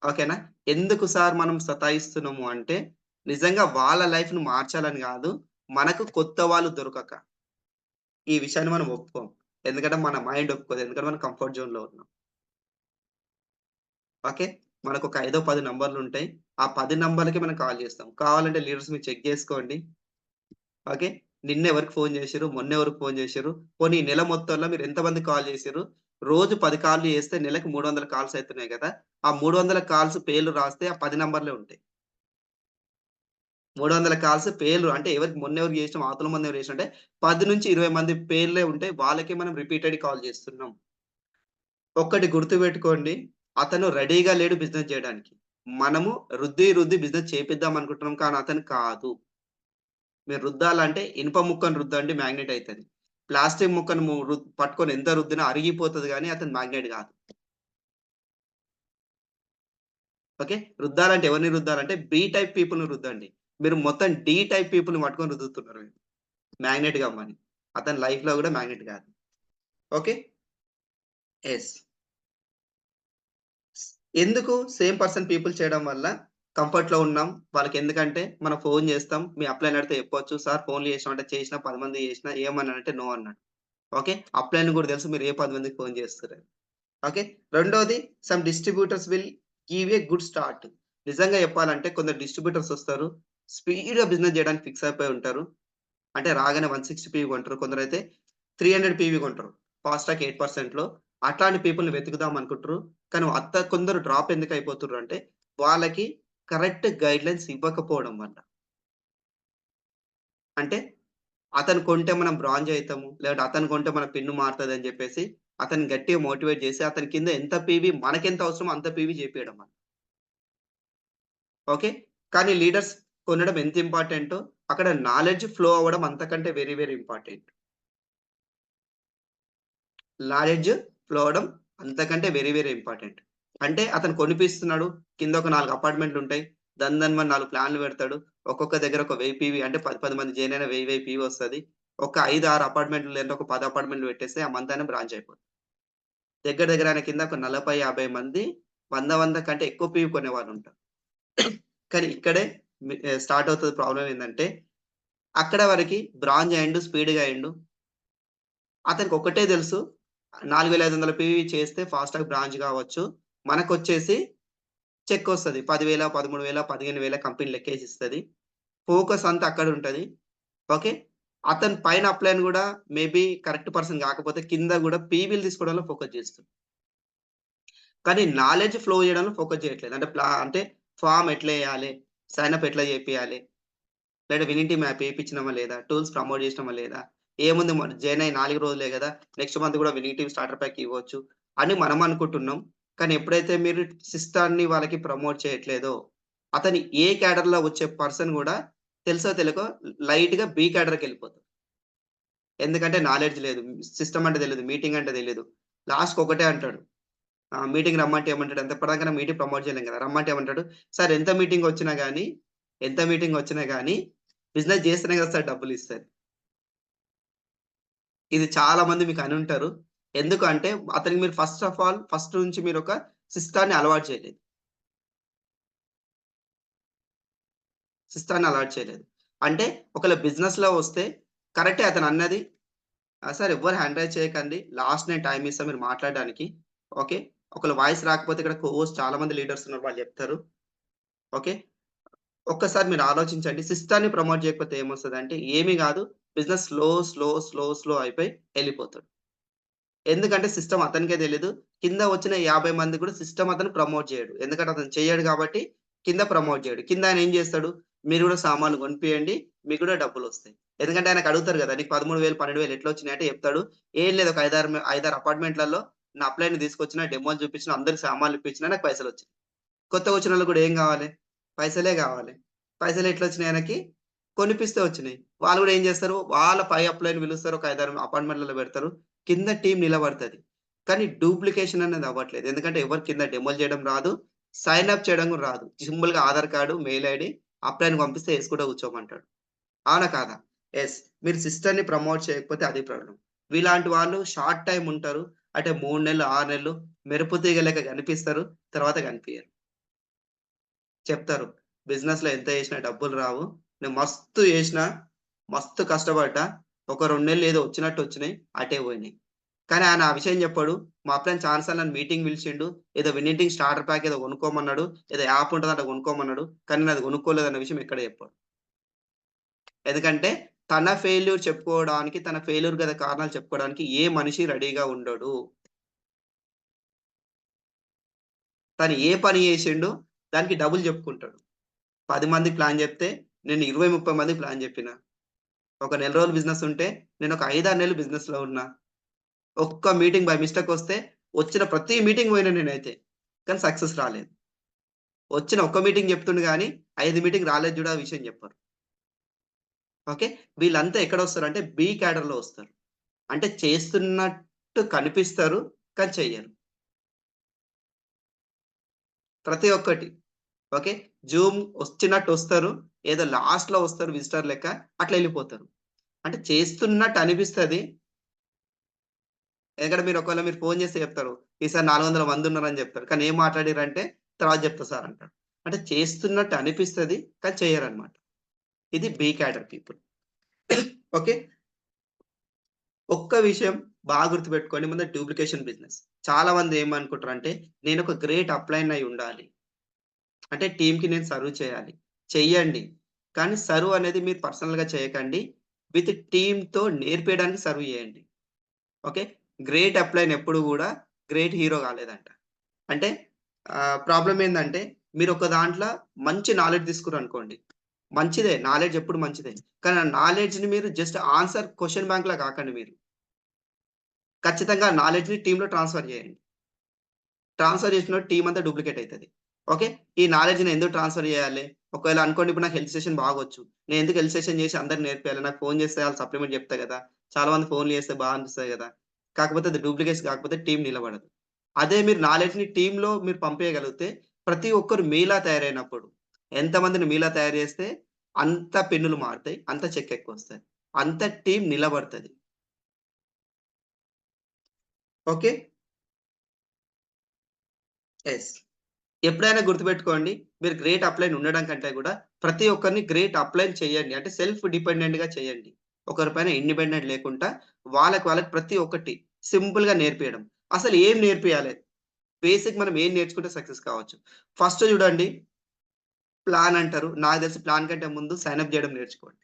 ఓకేనా? ఎందుకు సార్ మనం సతాయిస్తున్నాము అంటే, నిజంగా వాళ్ళ లైఫ్‌ని మార్చాలని గాదు. మనకు కొత్త వాళ్ళు దొరకక. ఈ విషయాన్ని మనం ఒప్పుకోం. ఎందుకంటే మన మైండ్ ఒప్పుకోదు. ఎందుకంటే మనం కంఫర్ట్ జోన్‌లో ఉన్నాం. ఓకే. మనకొక 10 నంబర్‌లుంటాయి. ఆ 10 నంబర్‌లకి మనం కాల్ చేస్తాం. కావాలంటే లీడర్స్ మీరు చెక్ జేసుకోండి. ఓకే. నిన్నెవరికి ఫోను జేసిర్రు, మొన్నెవరికి ఫోను జేసిర్రు, పోనీ ఈ నెల మొత్తంలో మీరు ఎంతమందికి కాల్ జేసిర్రు, రోజు 10 కాల్లు చేస్తే నెలకి 300 కాల్స్ అయితున్నాయి గదా! ఆ 300 కాల్స్ పేర్లు రాస్తే ఆ 10 నంబర్‌లే ఉంటాయి. 300 కాల్స్ పేర్లు అంటే ఎవరికి మొన్నెవరికి జేసినాం, అవతల ముందెవరు జేసినాం అంటే 10-20 మంది పేర్లే ఉంటాయి. వాళ్ళకే మనం రిపీటెడ్ కాల్ జేస్తున్నాం. ఒక్కటి గుర్తుపెట్టుకోండి. అతను రెడీగా లేడు బిజినెస్ జేయడానికి. మనము రుద్ది బిజినెస్ చేపిద్దాం అనుకుంటున్నాం. కానీ అతను కాదు. మీరు రుద్దాలంటే ఇనుప ముక్కను రుద్దండి మాగ్నెట్ అయితది. ప్లాస్టిక్ ముక్కను పట్టుకొని ఎంత రుద్దినా అరిగిపోతది గానీ అతను మాగ్నెట్ గాదు. ఓకే. రుద్దాలంటే ఎవరిని రుద్దాలంటే బి టైప్ పీపుల్‌ని రుద్దండి. మీరు మొత్తం డి టైప్ పీపుల్‌ని పట్టుకొని రుద్దుతున్నారు మీరు. మాగ్నెట్ కమ్మని. అతని లైఫ్‌లో గూడా మాగ్నెట్ గాదు. ఓకే. యెస్. ఎందుకు సేమ్ పర్సన్ పీపుల్ చేయడం వల్ల కంఫర్ట్‌లో ఉన్నాం. వాళ్ళకెందుకంటే మనం ఫోను జేస్తాం. మీ అప్లైన్ అడిగితే చెప్పొచ్చు. సార్ ఫోన్‌లు చేసినాం అంటే చేసినా 10 మందికి చేసినా ఏమన్నానంటే నో అన్నాడు. ఓకే. అప్లైన్‌కి గూడా తెలుసు మీరు ఏ 10 మందికి ఫోను చేస్తుర్రని. ఓకే. రెండోది some distributors will give a good start. నిజంగా చెప్పాలంటే కొందరు డిస్ట్రిబ్యూటర్స్ వస్తారు. స్పీడ్‌గా బిజినెస్ జేయడానికి ఫిక్స్ అయిపోయి ఉంటారు. అంటే రాగానే 160 పీవీ కొంటారు. కొందరైతే 300 పీవీ కొంటారు. ఫాస్ట్ ట్రాక్ 8%లో అట్లాంటి పీపుల్‌ని వెతుకుదాం అనుకుంటారు. కానీ కొందరు డ్రాప్ ఎందుకు అయిపోతుర్రంటే వాళ్ళకి కరెక్ట్ గైడ్‌లైన్స్ ఇవ్వకపోవడం వల్ల. అంటే అతను కొంటే మనం బ్రాంజ్ అయితాము. లేదంటే అతను కొంటే మన పిన్ మారుతదని జెప్పేసి అతన్ని గట్టిగా మోటివేట్ చేసి అతని కింద ఎంత పీవీ మనకెంత అవసరమో అంత పీవీ జేపియడం. ఓకే. కానీ లీడర్స్ కొనడం ఎంత ఇంపార్టెంటో అక్కడ నాలెడ్జ్ ఫ్లో అవ్వడం అంతకంటే very very important. Knowledge flow అవ్వడం అంతకంటే వెరీ వెరీ ఇంపార్టెంట్. అంటే అతను కొనిపిస్తున్నాడు. కింద ఒక 4 అపార్ట్‌మెంట్‌లుంటాయి. దన్ 4 ప్లాన్‌లు పెడతాడు. ఒక్కొక్క దగ్గర ఒక 1000 పీవీ అంటే 10 మంది జాయిన్ అయిన 1000 పీవీ వస్తది. ఒక 5, 6 అపార్ట్‌మెంట్‌లు లేదంటే ఒక 10 అపార్ట్‌మెంట్‌లు పెట్టేస్తే ఆ మంత్ అయినా బ్రాంచ్ అయిపోద్ది. దగ్గర దగ్గర ఆయన కింద ఒక 40, 50 మంది 100 కంటే ఎక్కువ పీవీ కొనేవాళ్ళుంటారు. కానీ ఇక్కడే స్టార్ట్ అవుతది ప్రాబ్లమ్ ఏందంటే అక్కడ వరకి బ్రాంజ్ అయిండు, స్పీడ్‌గా అయిండు. అతనికొక్కటే తెలుసు 4500 పీవీ చేస్తే ఫాస్ట్‌గా బ్రాంచ్ గావచ్చు. మనకొచ్చేసి చెకొస్తది. 10,000, 13,000, 15,000 కంపెనీ లెక్కేసిస్తది. ఫోకస్ అంతా అక్కడుంటది. ఓకే. అతని పైన అప్లైన్ గూడా మేబీ కరెక్ట్ పర్సన్ గాకపోతే కింద గూడా పీవీలు తీసుకోవడంలో ఫోకస్ జేస్తుంది. కానీ నాలెడ్జ్ ఫ్లో చేయడంలో ఫోకస్ చేయట్లేదు. అంటే ఫార్మ్ ఎట్లెయ్యాలి? సైన్ అప్ ఎట్లా చేపియాలి? లేదా వినింగ్ టీమ్ యాప్ ఏపిచ్చినామా లేదా? టూల్స్ ప్రమోట్ చేసినామా లేదా? ఏముంది జాయిన్ అయ్యి 4 రోజులే గదా! నెక్స్ట్ మంత్ గూడా వినింగ్ టీమ్ స్టార్టర్ ప్యాక్ ఇవ్వచ్చు అని మనం అనుకుంటున్నాం. కానీ ఎప్పుడైతే మీరు సిస్టాన్ని వాళ్ళకి ప్రమోట్ చేయట్లేదో, అతని ఏ క్యాడర్‌లో వచ్చే పర్సన్ గూడా తెలుసో తెలీకో లైట్‌గా బి క్యాడర్‌కెళ్ళిపోతాడు. ఎందుకంటే నాలెడ్జ్ లేదు. సిస్టమ్ అంటే తెలీదు. మీటింగ్ అంటే తెలీదు. లాస్ట్‌కి ఒకటే అంటాడు. మీటింగ్ రమ్మంటే ఏమంటాడు? ఇప్పటిదాకా మీటింగ్ ప్రమోట్ చేయలేం గదా! రమ్మంటే ఏమంటాడు? సార్ ఎంత మీటింగొచ్చినా గాని బిజినెస్ చేస్తేనే కదా సార్ డబ్బులిస్తారు. ఇది చాలా మంది మీకు అనుంటారు. ఎందుకంటే అతనికి మీరు ఫస్ట్ నుంచి మీరొక సిస్టాన్ని అలవాటు చేయలేదు. అంటే ఒకవేళ బిజినెస్‌లో వస్తే కరెక్టే అతనన్నది. సార్ ఎవ్వరు హ్యాండ్ రైజ్ చేయకండి. లాస్ట్ నేను టైమ్ ఇస్తా మీరు మాట్లాడడానికి. ఓకే. ఒకవేళ వాయిస్ రాకపోతే ఇక్కడ హోస్ట్ చాలా మంది లీడర్స్ ఉన్నారు. వాళ్ళు చెప్తారు. ఓకే. ఒక్కసారి మీరు ఆలోచించండి. సిస్టాన్ని ప్రమోట్ చేయకపోతే ఏమొస్తదంటే ఏమి గాదు. బిజినెస్ స్లో అయిపోయి ఎళ్ళిపోతాడు. ఎందుకంటే సిస్టమ్ అతనికే తెలీదు. కింద వచ్చిన 50 మంది కూడా సిస్టమ్ అతను ప్రమోట్ చేయడు. ఎందుకంటే అతను చెయ్యడు కాబట్టి కింద ప్రమోట్ చేయడు. కింద ఆయన ఏం చేస్తాడు? మీరు కూడా సామాన్లు కొనిపియండి. మీకు కూడా డబ్బులొస్తాయి. ఎందుకంటే ఆయనకు అడుగుతారు గదా! నీకు 13,000, 12,000 ఎట్లొచ్చినాయి అంటే చెప్తాడు. ఏం లేదు ఒక 5, 6 అపార్ట్‌మెంట్‌లలో నా అప్లైని తీసుకొచ్చిన, డెమోలు చూపించిన, అందరికి సామాన్లు ఇప్పించిన నాకు పైసలొచ్చినాయి. కొత్తగొచ్చినోళ్ళకి గూడా ఏం గావాలి? పైసలే గావాలి. పైసలెట్లొచ్చినాయి ఆయనకి? కొనిపిస్తే వచ్చినాయి. వాళ్ళు గూడా ఏం జేస్తారు? వాళ్ళ పై అప్‌లైని పిలుస్తారు. ఒక 5, 6 అపార్ట్‌మెంట్‌లలో పెడతారు. కింద టీమ్ నిలబడతది. కానీ డూప్లికేషన్ అనేది అవ్వట్లేదు. ఎందుకంటే ఎవరు కింద డెమోలు చేయడం రాదు. సైన్ అప్ చేయడం గూడా రాదు. సింపుల్‌గా ఆధార్ కార్డ్, మెయిల్ ఐడీ, అప్లైని పంపిస్తే యేసుకుంటా కూర్చోమంటాడు. అవునా? కాదా? యెస్. మీరు సిస్టర్‌ని ప్రమోట్ చేయకపోతే అది ప్రాబ్లమ్. మీలాంటి వాళ్ళు షార్ట్ టైమ్ ఉంటారు. అంటే 3 నెలలు, 6 నెలలు మెరుపు తీగ లెక్క కనిపిస్తారు. తర్వాత కనిపియరు. చెప్తారు. బిజినెస్‌లో ఎంత చేసినా డబ్బులు రావు. నేను మస్తు చేసినా, మస్తు కష్టపడ్డా. ఒక 2 నెలలు ఏదో వచ్చినట్టొచ్చినాయి. అటే పోయినాయి. కానీ ఆయన ఆ విషయం చెప్పడు. మా అప్లయన్ చాలా సార్లు నన్ను మీటింగ్ పిలిచిండు. ఏదో విన్నింగ్ స్టార్టర్ ప్యాక్ ఏదో కొనుక్కోమన్నాడు. ఏదో యాప్ ఉంటదంట కొనుక్కోమన్నాడు. కానీ నేనది కొనుక్కోలేదన్న విషయం ఎక్కడ చెప్పడు. ఎందుకంటే తన ఫెయిల్యూర్ చెప్పుకోవడానికి, తన ఫెయిల్యూర్ గల కారణాలు చెప్పుకోవడానికి ఏ మనిషి రెడీగా ఉండడు. తను ఏ పని చేసిండో దానికి డబుల్ చెప్పుకుంటాడు. 10 మందికి ప్లాన్ చెప్తే నేను 20, 30 మందికి ప్లాన్ చెప్పిన. ఒక నెల రోజులు బిజినెస్ ఉంటే నేనొక 5, 6 నెలలు బిజినెస్‌లో ఉన్నా. ఒక్క మీటింగ్ బై మిస్టేక్ వస్తే వచ్చిన ప్రతి మీటింగ్ పోయినా నేనైతే. కానీ సక్సెస్ రాలేదు. వచ్చిన ఒక్క మీటింగ్ చెప్తుండు గానీ 5 మీటింగ్ రాలేదు చూడు ఆ విషయం చెప్పరు. ఓకే. వీళ్ళంతా ఎక్కడొస్తారంటే బి క్యాడర్‌లో వస్తారు. అంటే చేస్తున్నట్టు కనిపిస్తారు. కానీ చెయ్యరు. ప్రతి ఒక్కటి. ఓకే. జూమ్ వచ్చినట్టొస్తారు. ఏదో లాస్ట్‌లో వస్తారు విజిటర్ లెక్క. అట్లా ఎళ్ళిపోతారు. అంటే చేస్తున్నట్టు అనిపిస్తది. ఎందుకంటే మీరు ఫోను చేస్తే చెప్తారు. ఈసారి 400 మందున్నారని జెప్తారు. కానీ ఏం మాట్లాడిర్రంటే తర్వాత జెప్తా సార్ అంటాడు. అంటే చేస్తున్నట్టు అనిపిస్తది. కానీ చెయ్యరన్నమాట. ఇది బి క్యాడర్ పీపుల్. ఓకే. ఒక్క విషయం బాగా గుర్తుపెట్టుకోండి. ముందు డూప్లికేషన్ బిజినెస్. చాలా మంది ఏమనుకుంటారంటే నేనొక గ్రేట్ అప్‌లైన్ అయి ఉండాలి. అంటే టీమ్‌కి నేను సర్వ్ చేయాలి. చెయ్యండి. కానీ సర్వ్ అనేది మీరు పర్సనల్‌గా చేయకండి. విత్ టీమ్‌తో నేర్పియడానికి సర్వ్ చేయండి. ఓకే. గ్రేట్ అప్‌లైన్ ఎప్పుడు గూడా గ్రేట్ హీరో కాలేదంట. అంటే ప్రాబ్లమ్ ఏందంటే మీరొక దాంట్ల మంచి నాలెడ్జ్ తీసుకుర్రనుకోండి. మంచిదే. నాలెడ్జ్ ఎప్పుడు మంచిదే. కానీ ఆ నాలెడ్జ్‌ని మీరు జస్ట్ ఆన్సర్ క్వెషన్ బ్యాంక్‌లా కాకండి మీరు. ఖచ్చితంగా నాలెడ్జ్‌ని టీమ్‌లో ట్రాన్స్‌ఫర్ చేయండి. ట్రాన్స్‌ఫర్ చేసినప్పుడు టీమ్ అంతా డూప్లికేట్ అయితది. ఓకే. ఈ నాలెడ్జ్‌ని ఎందుకు ట్రాన్స్‌ఫర్ చేయాలి? ఒకవేళ అనుకోండి ఇప్పుడు నాకు హెల్త్ సెషన్ బాగొచ్చు. నేను ఎందుకు హెల్త్ సెషన్ చేసి అందరికి నేర్పియాలి? నాకు ఫోను చేస్తే ఆళ్ళు సప్లిమెంట్ చెప్తా గదా! చాలా మంది ఫోన్‌లు చేస్తే అనిపిస్తది గదా! కాకపోతే అది డూప్లికేట్స్ కాకపోతే టీమ్ నిలబడదు. అదే మీరు నాలెడ్జ్‌ని టీమ్‌లో మీరు పంపియగలిగితే ప్రతి ఒక్కరు మీలా తయారైనప్పుడు ఎంతమందిని మీలా తయారు చేస్తే అంత పెన్నులు మారుతాయి. అంత చెక్కెక్కువొస్తది. అంత టీమ్ నిలబడతది. ఓకే. యెస్. ఎప్పుడైనా గుర్తుపెట్టుకోండి. మీరు గ్రేట్ అప్‌లైన్ ఉండడం కంటే గూడా, ప్రతి ఒక్కరిని గ్రేట్ అప్‌లైన్ చేయండి. అంటే సెల్ఫ్ డిపెండెంట్‌గా చేయండి. ఒకరి పైన ఇండిపెండెంట్ లేకుండా వాళ్ళకి ప్రతి ఒక్కటి సింపుల్‌గా నేర్పియడం. అసలు ఏం నేర్పియాలి? బేసిక్ మనం ఏం నేర్చుకుంటే సక్సెస్ కావచ్చు. ఫస్ట్ చూడండి ప్లాన్ అంటారు. నాకు తెలిసి ప్లాన్ కంటే ముందు సైన్ అప్ జేయడం నేర్చుకోండి.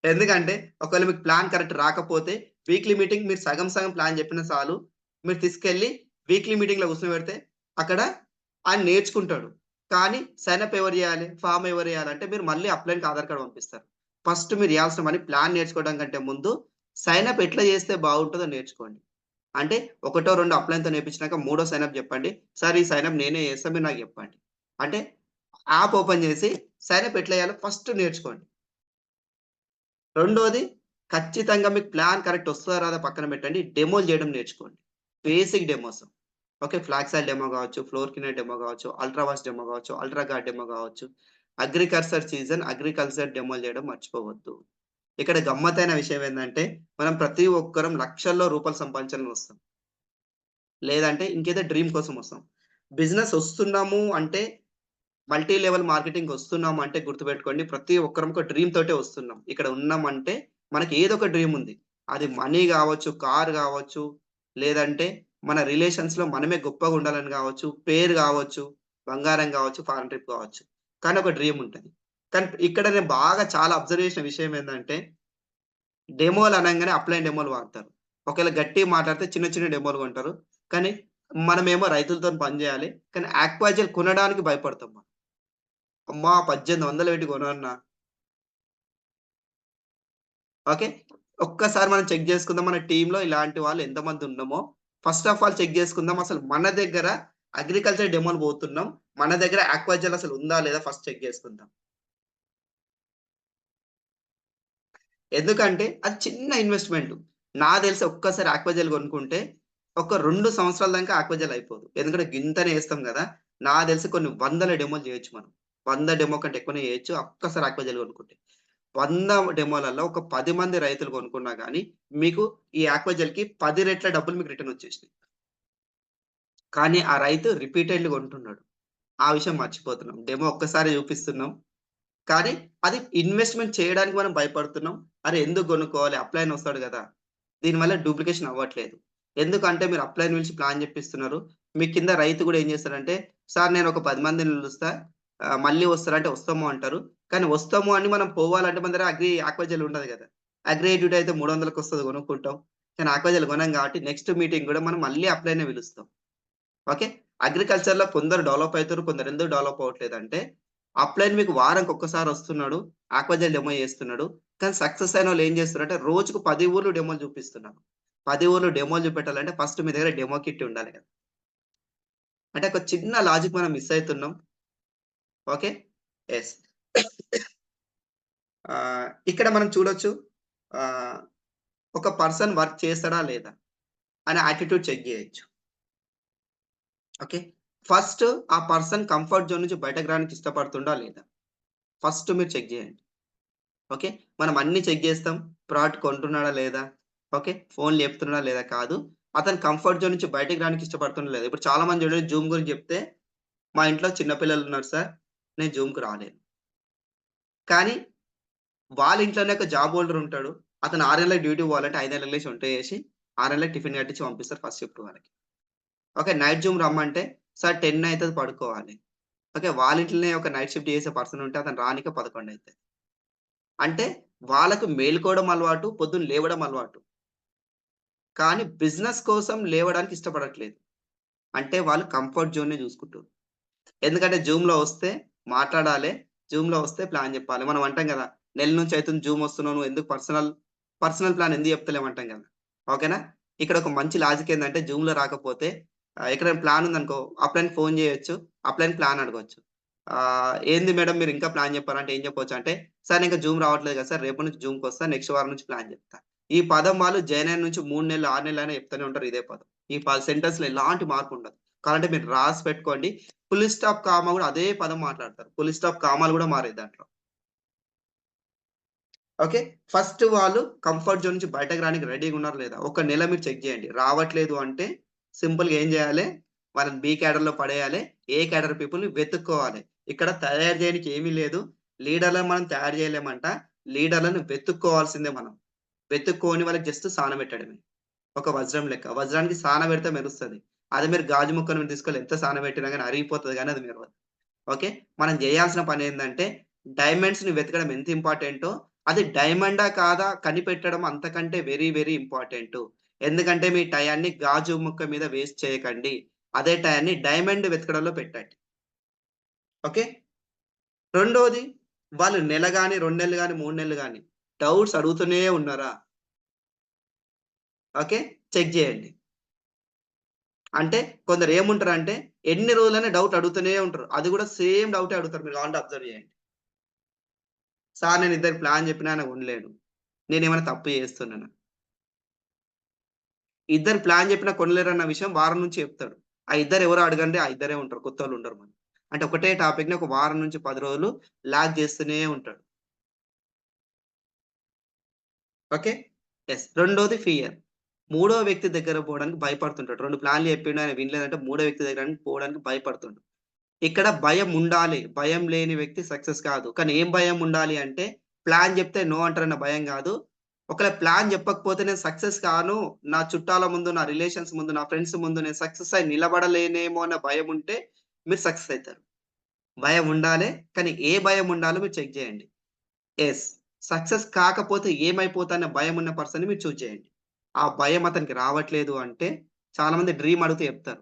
ఎందుకంటే ఒకవేళ మీకు ప్లాన్ కరెక్ట్ రాకపోతే వీక్లీ మీటింగ్ మీరు సగం సగం ప్లాన్ చెప్పినా చాలు. మీరు తీసుకెళ్ళి వీక్లీ మీటింగ్‌లో కూర్చోబెడితే అక్కడ ఆయన నేర్చుకుంటాడు. కానీ సైన్ అప్ ఎవరు చేయాలి? ఫార్మ్ ఎవరు చేయాలంటే మీరు మళ్ళీ అప్లైన్‌కి ఆధార్ కార్డ్ పంపిస్తారు. ఫస్ట్ మీరు చేయాల్సిన పని ప్లాన్ నేర్చుకోవడం కంటే ముందు సైన్ అప్ ఎట్లా చేస్తే బాగుంటదో నేర్చుకోండి. అంటే ఒకటో, రెండో అప్లైన్‌తో నేర్పించినాక మూడో సైన్ అప్ చెప్పండి. సార్ ఈ సైన్ అప్ నేనే చేస్తా మీరు నాకు చెప్పండి. అంటే యాప్ ఓపెన్ చేసి సైన్ అప్ ఎట్లా చేయాలో ఫస్ట్ నేర్చుకోండి. రెండోది ఖచ్చితంగా మీకు ప్లాన్ కరెక్ట్ వస్తదా రాదా పక్కన పెట్టండి. డెమోలు చేయడం నేర్చుకోండి. Basic demos. Okay. Flag sale demo గావచ్చు, ఫ్లోర్ క్లీనర్ డెమో గావచ్చు, అల్ట్రా వాష్ డెమో గావచ్చు, అల్ట్రా గార్డ్ డెమో గావచ్చు. అగ్రికల్చర్ డెమోలు చేయడం మర్చిపోవద్దు. ఇక్కడ గమ్మత్తైన విషయం ఏందంటే, మనం ప్రతి ఒక్కరం లక్షల్లో రూపాయలు సంపాదించాలని వస్తాం. లేదంటే ఇంకేదో డ్రీమ్ కోసం వస్తాం. బిజినెస్ వస్తున్నాము అంటే మల్టీ లెవెల్ మార్కెటింగ్‌కొస్తున్నాము అంటే గుర్తుపెట్టుకోండి. ప్రతి ఒక్కరం ఒక డ్రీమ్ తోటే వస్తున్నాం. ఇక్కడ ఉన్నామంటే మనకి ఏదో ఒక డ్రీమ్ ఉంది. అది మనీ గావచ్చు, కార్ గావచ్చు, లేదంటే మన రిలేషన్స్‌లో మనమే గొప్పగా ఉండాలని గావచ్చు, పేరు గావచ్చు, బంగారం గావచ్చు, ఫారెన్ ట్రిప్ గావచ్చు. కానీ ఒక డ్రీమ్ ఉంటది. కానీ ఇక్కడ నేను బాగా చాలా అబ్జర్వ్ చేసిన విషయం ఏందంటే, డెమోలు అనంగానే అప్‌లైన్ డెమోలు వాడతారు. ఒకవేళ గట్టిగా మాట్లాడితే చిన్న చిన్న డెమోలు కొంటారు. కానీ మనమేమో రైతులతోని పని జేయాలి. కానీ ఆక్వాజెల్ కొనడానికి భయపడతాం మనం. అమ్మా! 1800 పెట్టి కొనన్నా. ఓకే. ఒక్కసారి మనం చెక్ జేసుకుందాం. మన టీమ్‌లో ఇలాంటి వాళ్ళు ఎంతమంది ఉన్నామో, ఫస్ట్ ఆఫ్ ఆల్ చెక్ జేసుకుందాం. అసలు మన దగ్గర అగ్రికల్చర్ డెమోలు పోతున్నాం. మన దగ్గర ఆక్వాజెల్ అసలు ఉందా? లేదా? ఫస్ట్ చెక్ జేసుకుందాం. ఎందుకంటే అది చిన్న ఇన్వెస్ట్‌మెంట్. నాకు తెలిసి ఒక్కసారి ఆక్వాజెల్ కొనుక్కుంటే ఒక 2 సంవత్సరాల దాకా ఆక్వాజెల్ అయిపోదు. ఎందుకంటే గింతనే ఏస్తాం గదా! నాకు తెలిసి కొన్ని వందల డెమోలు జేయొచ్చు మనం. 100 డెమో కంటే ఎక్కువనే జేయొచ్చు. ఒక్కసారి ఆక్వాజెల్ కొనుక్కుంటే. 100 డెమోలలో ఒక 10 మంది రైతులు కొనుక్కున్నా గాని, మీకు ఈ ఆక్వాజెల్‌కి 10 రెట్ల డబ్బులు మీకు రిటర్న్ వచ్చేసినాయి. కానీ ఆ రైతు రిపీటెడ్‌లీ కొంటున్నాడు. ఆ విషయం మర్చిపోతున్నాం. డెమో ఒక్కసారే చూపిస్తున్నాం. కానీ అది ఇన్వెస్ట్‌మెంట్ చేయడానికి మనం భయపడుతున్నాం. అరే! ఎందుకు కొనుక్కోవాలి? అప్లైన్ వస్తాడు గదా! దీనివల్ల డూప్లికేషన్ అవ్వట్లేదు. ఎందుకంటే మీరు అప్లైన్ పిలిచి ప్లాన్ జెప్పిస్తున్నారు. మీ కింద రైతు గూడా ఏం జేస్తాడంటే, సార్ నేనొక 10 మందిని పిలుస్తా. మళ్ళీ వస్తారా అంటే వస్తాము అంటారు. కానీ వస్తాము అని మనం పోవాలంటే మన దగ్గర ఆక్వాజెల్ ఉండదు గదా! అగ్రి అయితే 300కొస్తది కొనుక్కుంటాం. కానీ ఆక్వాజెల్ కొనం గాబట్టి నెక్స్ట్ మీటింగ్ గూడా మనం మళ్ళీ అప్లైనే పిలుస్తాం. ఓకే. అగ్రికల్చర్‌లో కొందరు డెవలప్ అయితుర్రు. కొందరు ఎందుకు డెవలప్ అవ్వట్లేదంటే, అప్‌లైన్ మీకు వారానికి ఒక్కసారి వస్తున్నాడు. ఆక్వాజెల్ డెమో చేస్తున్నాడు. కానీ సక్సెస్ అయినోళ్ళు ఏం చేస్తున్నారంటే, రోజుకు 10 ఊర్లు డెమోలు చూపిస్తున్నారు. 10 ఊర్లు డెమోలు చూపెట్టాలంటే ఫస్ట్ మీ దగ్గర డెమో కిట్ ఉండాలి కదా! అంటే ఒక చిన్న లాజిక్ మనం మిస్ అయితున్నాం. ఓకే. యెస్. ఇక్కడ మనం చూడొచ్చు. ఆహ్, ఒక పర్సన్ వర్క్ చేస్తాడా లేదా? అనే యాటిట్యూడ్ చెక్ చేయొచ్చు. ఓకే. ఫస్ట్ ఆ పర్సన్ కంఫర్ట్ జోన్ నుంచి బయటకు రావడానికి ఇష్టపడుతుండా లేదా? ఫస్ట్ మీరు చెక్ జేయండి. ఓకే. మనం అన్నీ చెక్ జేస్తాం. ప్రోడక్ట్ కొంటున్నాడా లేదా? ఓకే. ఫోన్ లేపుతున్నాడా లేదా? కాదు. అతను కంఫర్ట్ జోన్ నుంచి బయటికి రాడానికి ఇష్టపడుతున్నాడా లేదా? ఇప్పుడు చాలా మంది చూడండి జూమ్ గురించి జెప్తే, మా ఇంట్లో చిన్న పిల్లలున్నారు సార్. నేను జూమ్‌కి రాలేను. కానీ వాళ్ళ ఇంట్లోనే ఒక జాబ్ హోల్డర్ ఉంటాడు. అతను 6 నెలలకు డ్యూటీకి పోవాలంటే 5 నెలలకు లేసి వంట చేసి, 6 నెలలకు టిఫిన్ కట్టించి పంపిస్తారు ఫస్ట్ షిఫ్ట్ వాళ్ళకి. ఓకే. నైట్ జూమ్ రమ్మంటే, సార్ 10 అయితది పడుకోవాలి. ఓకే. వాళ్ళ ఇంట్లోనే ఒక నైట్ షిఫ్ట్ చేసే పర్సన్ ఉంటే అతను రానీకే 11 అయితది. అంటే వాళ్ళకు మేలుకోవడం అలవాటు, పొద్దున్న లేవడం అలవాటు. కానీ బిజినెస్ కోసం లేవడానికి ఇష్టపడట్లేదు. అంటే వాళ్ళు కంఫర్ట్ జోన్‌నే చూసుకుంటుర్రు. ఎందుకంటే జూమ్‌లో వస్తే మాట్లాడాలే, జూమ్‌లో వస్తే ప్లాన్ చెప్పాలి. మనం అంటాం గదా! నెల నుంచి అయితుంది జూమ్ వస్తున్నావు. నువ్వు ఎందుకు పర్సనల్ ప్లాన్ ఎందుకు చెప్తలేవు అంటాం గదా! ఓకేనా? ఇక్కడ ఒక మంచి లాజిక్ ఏందంటే జూమ్‌లో రాకపోతే ఎక్కడైనా ప్లాన్ ఉందనుకో అప్లైన్‌కి ఫోన్ చేయొచ్చు. అప్లైన్ ప్లాన్ అడగొచ్చు. ఏంది మేడం మీరు ఇంకా ప్లాన్ చెప్పారంటే ఏం చెప్పొచ్చు అంటే, సార్ నేను ఇంకా జూమ్ రావట్లేదు కదా సార్! రేపటి నుంచి జూమ్‌కొస్తా. నెక్స్ట్ వారం నుంచి ప్లాన్ చెప్తా. ఈ పదం వాళ్ళు జాయిన్ అయిన నుంచి 3 నెలలు, 6 నెలలైనా చెప్తూనే ఉంటారు ఇదే పదం. ఈ సెంటెన్స్‌లో ఎలాంటి మార్పు ఉండదు. కావాలంటే మీరు రాసి పెట్టుకోండి. ఫుల్ స్టాప్, కామా గూడా అదే పదం మాట్లాడతారు. ఫుల్ స్టాప్, కామాలు గూడా మారాయి దాంట్లో. ఓకే. ఫస్ట్ వాళ్ళు కంఫర్ట్ జోన్ నుంచి బయటకి రానికి రెడీగా ఉన్నారా లేదా? ఒక నెల మీరు చెక్ జేయండి. రావట్లేదు అంటే సింపుల్‌గా ఏం జేయాలె? వాళ్ళని బి క్యాడర్‌లో పడేయాలె. ఏ క్యాడర్ పీపుల్‌ని వెతుక్కోవాలి. ఇక్కడ తయారు జేయనికి ఏమీ లేదు. లీడర్‌లను మనం తయారు జేయలేమంట. లీడర్‌లను వెతుక్కోవాల్సిందే మనం. వెతుక్కొని వాళ్ళకి జస్ట్ సానబెట్టడమే. ఒక వజ్రం లెక్క. వజ్రానికి సానబెడితే మెరుస్తది. అదే మీరు గాజు ముక్కను తీసుకెళ్ళి ఎంత సానబెట్టినా గాని అరిగిపోతది గానీ అది మెరవదు. ఓకే. మనం జేయాల్సిన పనేందంటే, డైమండ్స్‌ని వెతకడం ఎంత ఇంపార్టెంటో, అది డైమండా కాదా కనిపెట్టడం అంతకంటే వెరీ, వెరీ ఇంపార్టెంటు. ఎందుకంటే మీ టయాన్ని గాజు ముక్క మీద వేస్ట్ చేయకండి. అదే టయాన్ని డైమండ్ వెతకడంలో పెట్టండి. ఓకే. రెండోది వాళ్ళు నెల గాని, 2 నెలలు గాని, 3 నెలలు గాని డౌట్స్ అడుగుతూనే ఉన్నారా? ఓకే. చెక్ జేయండి. అంటే కొందరేముంటరంటే ఎన్ని రోజులైనా డౌట్ అడుగుతూనే ఉంటారు. అది గూడా సేమ్ డౌటే అడుగుతారు. మీరు కావాలంటే అబ్జర్వ్ జేయండి. సార్ నేను ఇద్దరికి ప్లాన్ జెప్పినా ఆయన కొనలేడు. నేనేమైనా తప్పు చేస్తున్నానా? ఇద్దరు ప్లాన్ జెప్పినా కొనలేరన్న విషయం వారం నుంచి చెప్తాడు. ఆ ఇద్దరు ఎవరో అడగండి. ఆ ఇద్దరే ఉంటారు. కొత్తోళ్ళు ఉండరు మళ్ళీ. అంటే ఒకటే టాపిక్‌ని ఒక వారం నుంచి 10 రోజులు లాగ్ జేస్తూనే ఉంటాడు. ఓకే. యెస్. రెండోది ఫియర్. మూడో వ్యక్తి దగ్గర పోవడానికి భయపడుతుంటాడు. 2 ప్లాన్‌లు చెప్పిండు ఆయన వినలేదంటే మూడో వ్యక్తి దగ్గరికి పోవడానికి భయపడుతుండు. ఇక్కడ భయం ఉండాలి. భయం లేని వ్యక్తి సక్సెస్ కాదు. కానీ ఏం భయం ఉండాలి అంటే ప్లాన్ జెప్తే నో అంటారన్న భయం గాదు. ఒకవేళ ప్లాన్ జెప్పకపోతే నేను సక్సెస్ కాను. నా చుట్టాల ముందు, నా రిలేషన్స్ ముందు, నా ఫ్రెండ్స్ ముందు నేను సక్సెస్ అయి నిలబడలేనేమో అన్న భయం ఉంటే మీరు సక్సెస్ అయితారు. భయం ఉండాలే. కానీ ఏ భయం ఉండాలో మీరు చెక్ జేయండి. యెస్. సక్సెస్ కాకపోతే ఏమైపోతా అన్న భయమున్న పర్సన్‌ని మీరు చూజ్ చేయండి. ఆ భయం అతనికి రావట్లేదు అంటే చాలా మంది డ్రీమ్ అడిగితే చెప్తారు.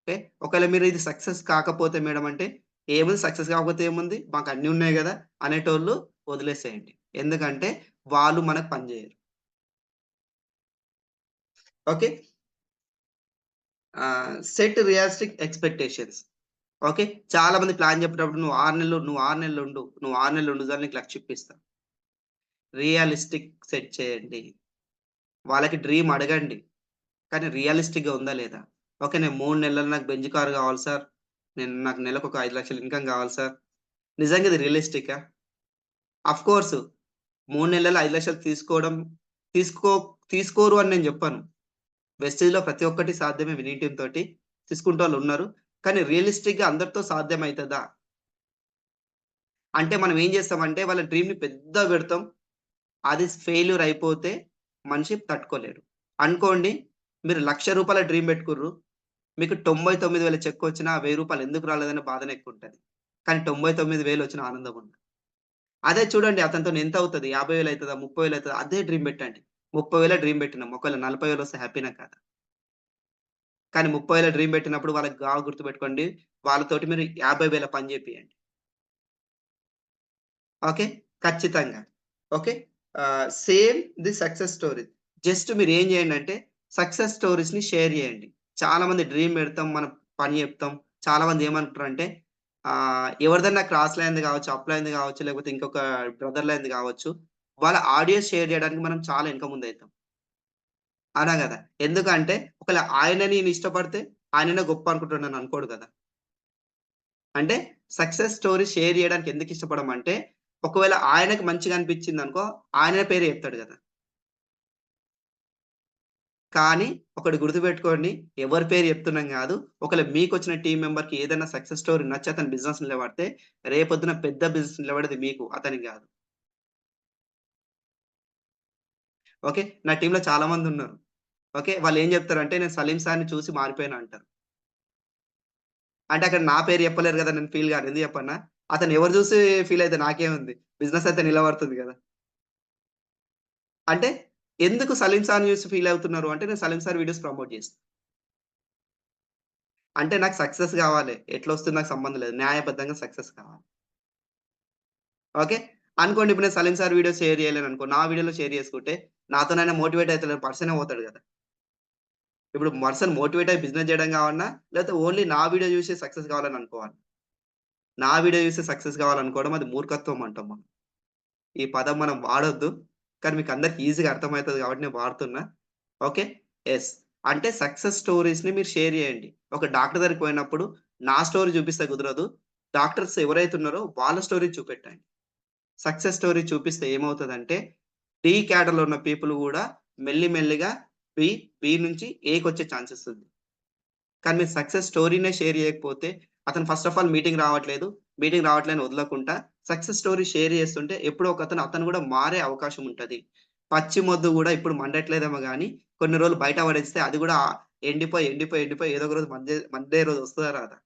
ఓకే. ఒకవేళ మీరు ఇది సక్సెస్ కాకపోతే మేడం అంటే, ఏముంది సక్సెస్ కాకపోతే ఏముంది? మాకు అన్నీ ఉన్నాయి గదా! అనేటోళ్ళు వదిలేసేయండి. ఎందుకంటే వాళ్ళు మనకు పని జేయరు. Okay. Set realistic expectations. Okay. చాలా మంది ప్లాన్ చెప్పినప్పుడు నువ్వు 6 నెలలు ఉండు. నువ్వు 6 నెలలు ఉండు చాలు నీకు 1,00,000 ఇప్పిస్తా. రియలిస్టిక్ సెట్ చేయండి. వాళ్ళకి డ్రీమ్ అడగండి. కానీ రియలిస్టిక్‌గా ఉందా లేదా? ఓకే. నేను 3 నెలల్లో నాకు బెంజ్ కార్ గావాలి సార్. నాకు నెలకు ఒక 5,00,000 ఇన్‌కమ్ గావాలి సార్. నిజంగా ఇది రియలిస్టికా? ఆఫ్‌కోర్స్ 3 నెలల్లో 5,00,000 తీసుకో తీసుకోరు అని నేను జెప్పను. వెస్టేజ్‌లో ప్రతి ఒక్కటి సాధ్యమే వినింగ్ టీమ్‌తోటి. తీసుకుంటోళ్ళున్నారు. కానీ రియలిస్టిక్‌గా అందరితో సాధ్యమైతదా? అంటే మనం ఏం జేస్తామంటే వాళ్ళ డ్రీమ్‌ని పెద్దగా పెడతాం. అది ఫెయిల్యూర్ అయిపోతే మనిషి తట్టుకోలేడు. అనుకోండి మీరు రూ. 1,00,000 డ్రీమ్ పెట్టుకుర్రు. మీకు 99,000 చెక్కొచ్చినా రూ. 1000 ఎందుకు రాలేదన్న బాధనే ఎక్కువుంటది. కానీ 99,000 వచ్చిన ఆనందం ఉండదు. అదే చూడండి అతనితోని ఎంత అవుతది? 50,000 అయితదా? 30,000 అయితదా? అదే డ్రీమ్ పెట్టండి. 30,000 డ్రీమ్ పెట్టినాం. ఒకవేళ 40,000 వస్తే హ్యాపీనా కాదా? కానీ 30,000 డ్రీమ్ పెట్టినప్పుడు వాళ్ళకి గుర్తుపెట్టుకోండి. వాళ్ళతోటి మీరు 50,000 పని చేపియండి. ఓకే. ఖచ్చితంగా. Okay. Same the success story. Just మీరేం చేయండంటే సక్సెస్ స్టోరీస్‌ని షేర్ చేయండి. చాలా మంది డ్రీమ్ పెడతాం. మనం పని చెప్తాం. చాలా మంది ఏమనుకుంటారంటే ఎవరిదన్నా క్రాస్ లైన్‌ది కావచ్చు, అప్ లైన్‌ది కావచ్చు, లేకపోతే ఇంకొక బ్రదర్ లైన్‌ది కావచ్చు. వాళ్ళ ఆడియోస్ షేర్ చేయడానికి మనం చాలా వెనక ముందైతాం. అవునా గదా! ఎందుకంటే ఒకవేళ ఆయన నేను ఇష్టపడితే ఆయననే గొప్ప అనుకుంటున్నాను అనుకోడు కదా! అంటే సక్సెస్ స్టోరీ షేర్ చేయడానికి ఎందుకు ఇష్టపడమంటే, ఒకవేళ ఆయనకి మంచిగా అనిపించిందనుకో, ఆయన పేరే చెప్తాడు గదా! కానీ ఒకటి గుర్తుపెట్టుకోండి, ఎవరి పేరు చెప్తున్నాం గాదు. ఒకవేళ మీకొచ్చిన టీమ్ మెంబర్‌కి ఏదైనా సక్సెస్ స్టోరీ నచ్చి అతను బిజినెస్ నిలబడితే, రేపొద్దున పెద్ద బిజినెస్ నిలబడేది మీకు, అతనికి గాదు. ఓకే. నా టీమ్‌లో చాలా మందున్నారు. ఓకే. వాళ్ళేం జెప్తారంటే, నేను సలీం సార్‌ని చూసి మారిపోయాను అంటారు. అంటే అక్కడ నా పేరు చెప్పలేరు గదా! నేను ఫీల్ గాను. ఎందుకు చెప్పన్నా? అతను ఎవరు జూసి ఫీల్ అయితే నాకేముంది? బిజినెస్ అయితే నిలబడుతుంది గదా! అంటే ఎందుకు సలీం సార్‌ని జూసి ఫీల్ అవుతున్నారు అంటే, నేను సలీం సార్ వీడియోస్ ప్రమోట్ చేస్తా. అంటే నాకు సక్సెస్ గావాలి. ఎట్లొస్తుంది నాకు సంబంధం లేదు. న్యాయబద్ధంగా సక్సెస్ కావాలి. ఓకే. అనుకోండి ఇప్పుడు నేను సలీం సార్ వీడియోస్ షేర్ చేయలేననుకో, నా వీడియోలో షేర్ చేసుకుంటే, నాతోనైనా మోటివేట్ అయితలేని పర్సనే పోతాడు గదా! ఇప్పుడు పర్సన్ మోటివేట్ అయ్యి బిజినెస్ జేయడం కావాలన్నా, లేకపోతే ఓన్లీ నా వీడియో జూసి సక్సెస్ కావాలని అనుకోవాలి. నా వీడియో జూసి సక్సెస్ కావాలనుకోవడం అది మూర్ఖత్వం అంటాం మనం. ఈ పదం మనం వాడొద్దు. కానీ మీకందరికి ఈజీగా అర్థమైతది కాబట్టి నేను వాడుతున్నా. ఓకే. యెస్. అంటే సక్సెస్ స్టోరీస్‌ని మీరు షేర్ జేయండి. ఒక డాక్టర్ దగ్గరికి పోయినప్పుడు నా స్టోరీ చూపిస్తే కుదరదు. డాక్టర్స్ ఎవరైతే ఉన్నారో వాళ్ళ స్టోరీ చూపెట్టండి. సక్సెస్ స్టోరీ చూపిస్తే ఏమవుతదంటే, డి క్యాడర్‌లో ఉన్న పీపుల్ గూడా మెల్లిగా బి, బి నుంచి ఏకొచ్చే ఛాన్సెస్ ఉంది. కానీ మీరు సక్సెస్ స్టోరీనే షేర్ చేయకపోతే, అతను ఫస్ట్ ఆఫ్ ఆల్ మీటింగ్ రావట్లేదని వదలకుండా, సక్సెస్ స్టోరీ షేర్ చేస్తుంటే ఎప్పుడో ఒకతను అతను గూడా మారే అవకాశం ఉంటది. పచ్చి మొద్దు గూడా ఇప్పుడు మండట్లేదేమో గానీ, కొన్ని రోజులు బయట పడేస్తే అది గూడా ఎండిపోయి ఏదో ఒక రోజు మండే రోజు వస్తదా రాదా?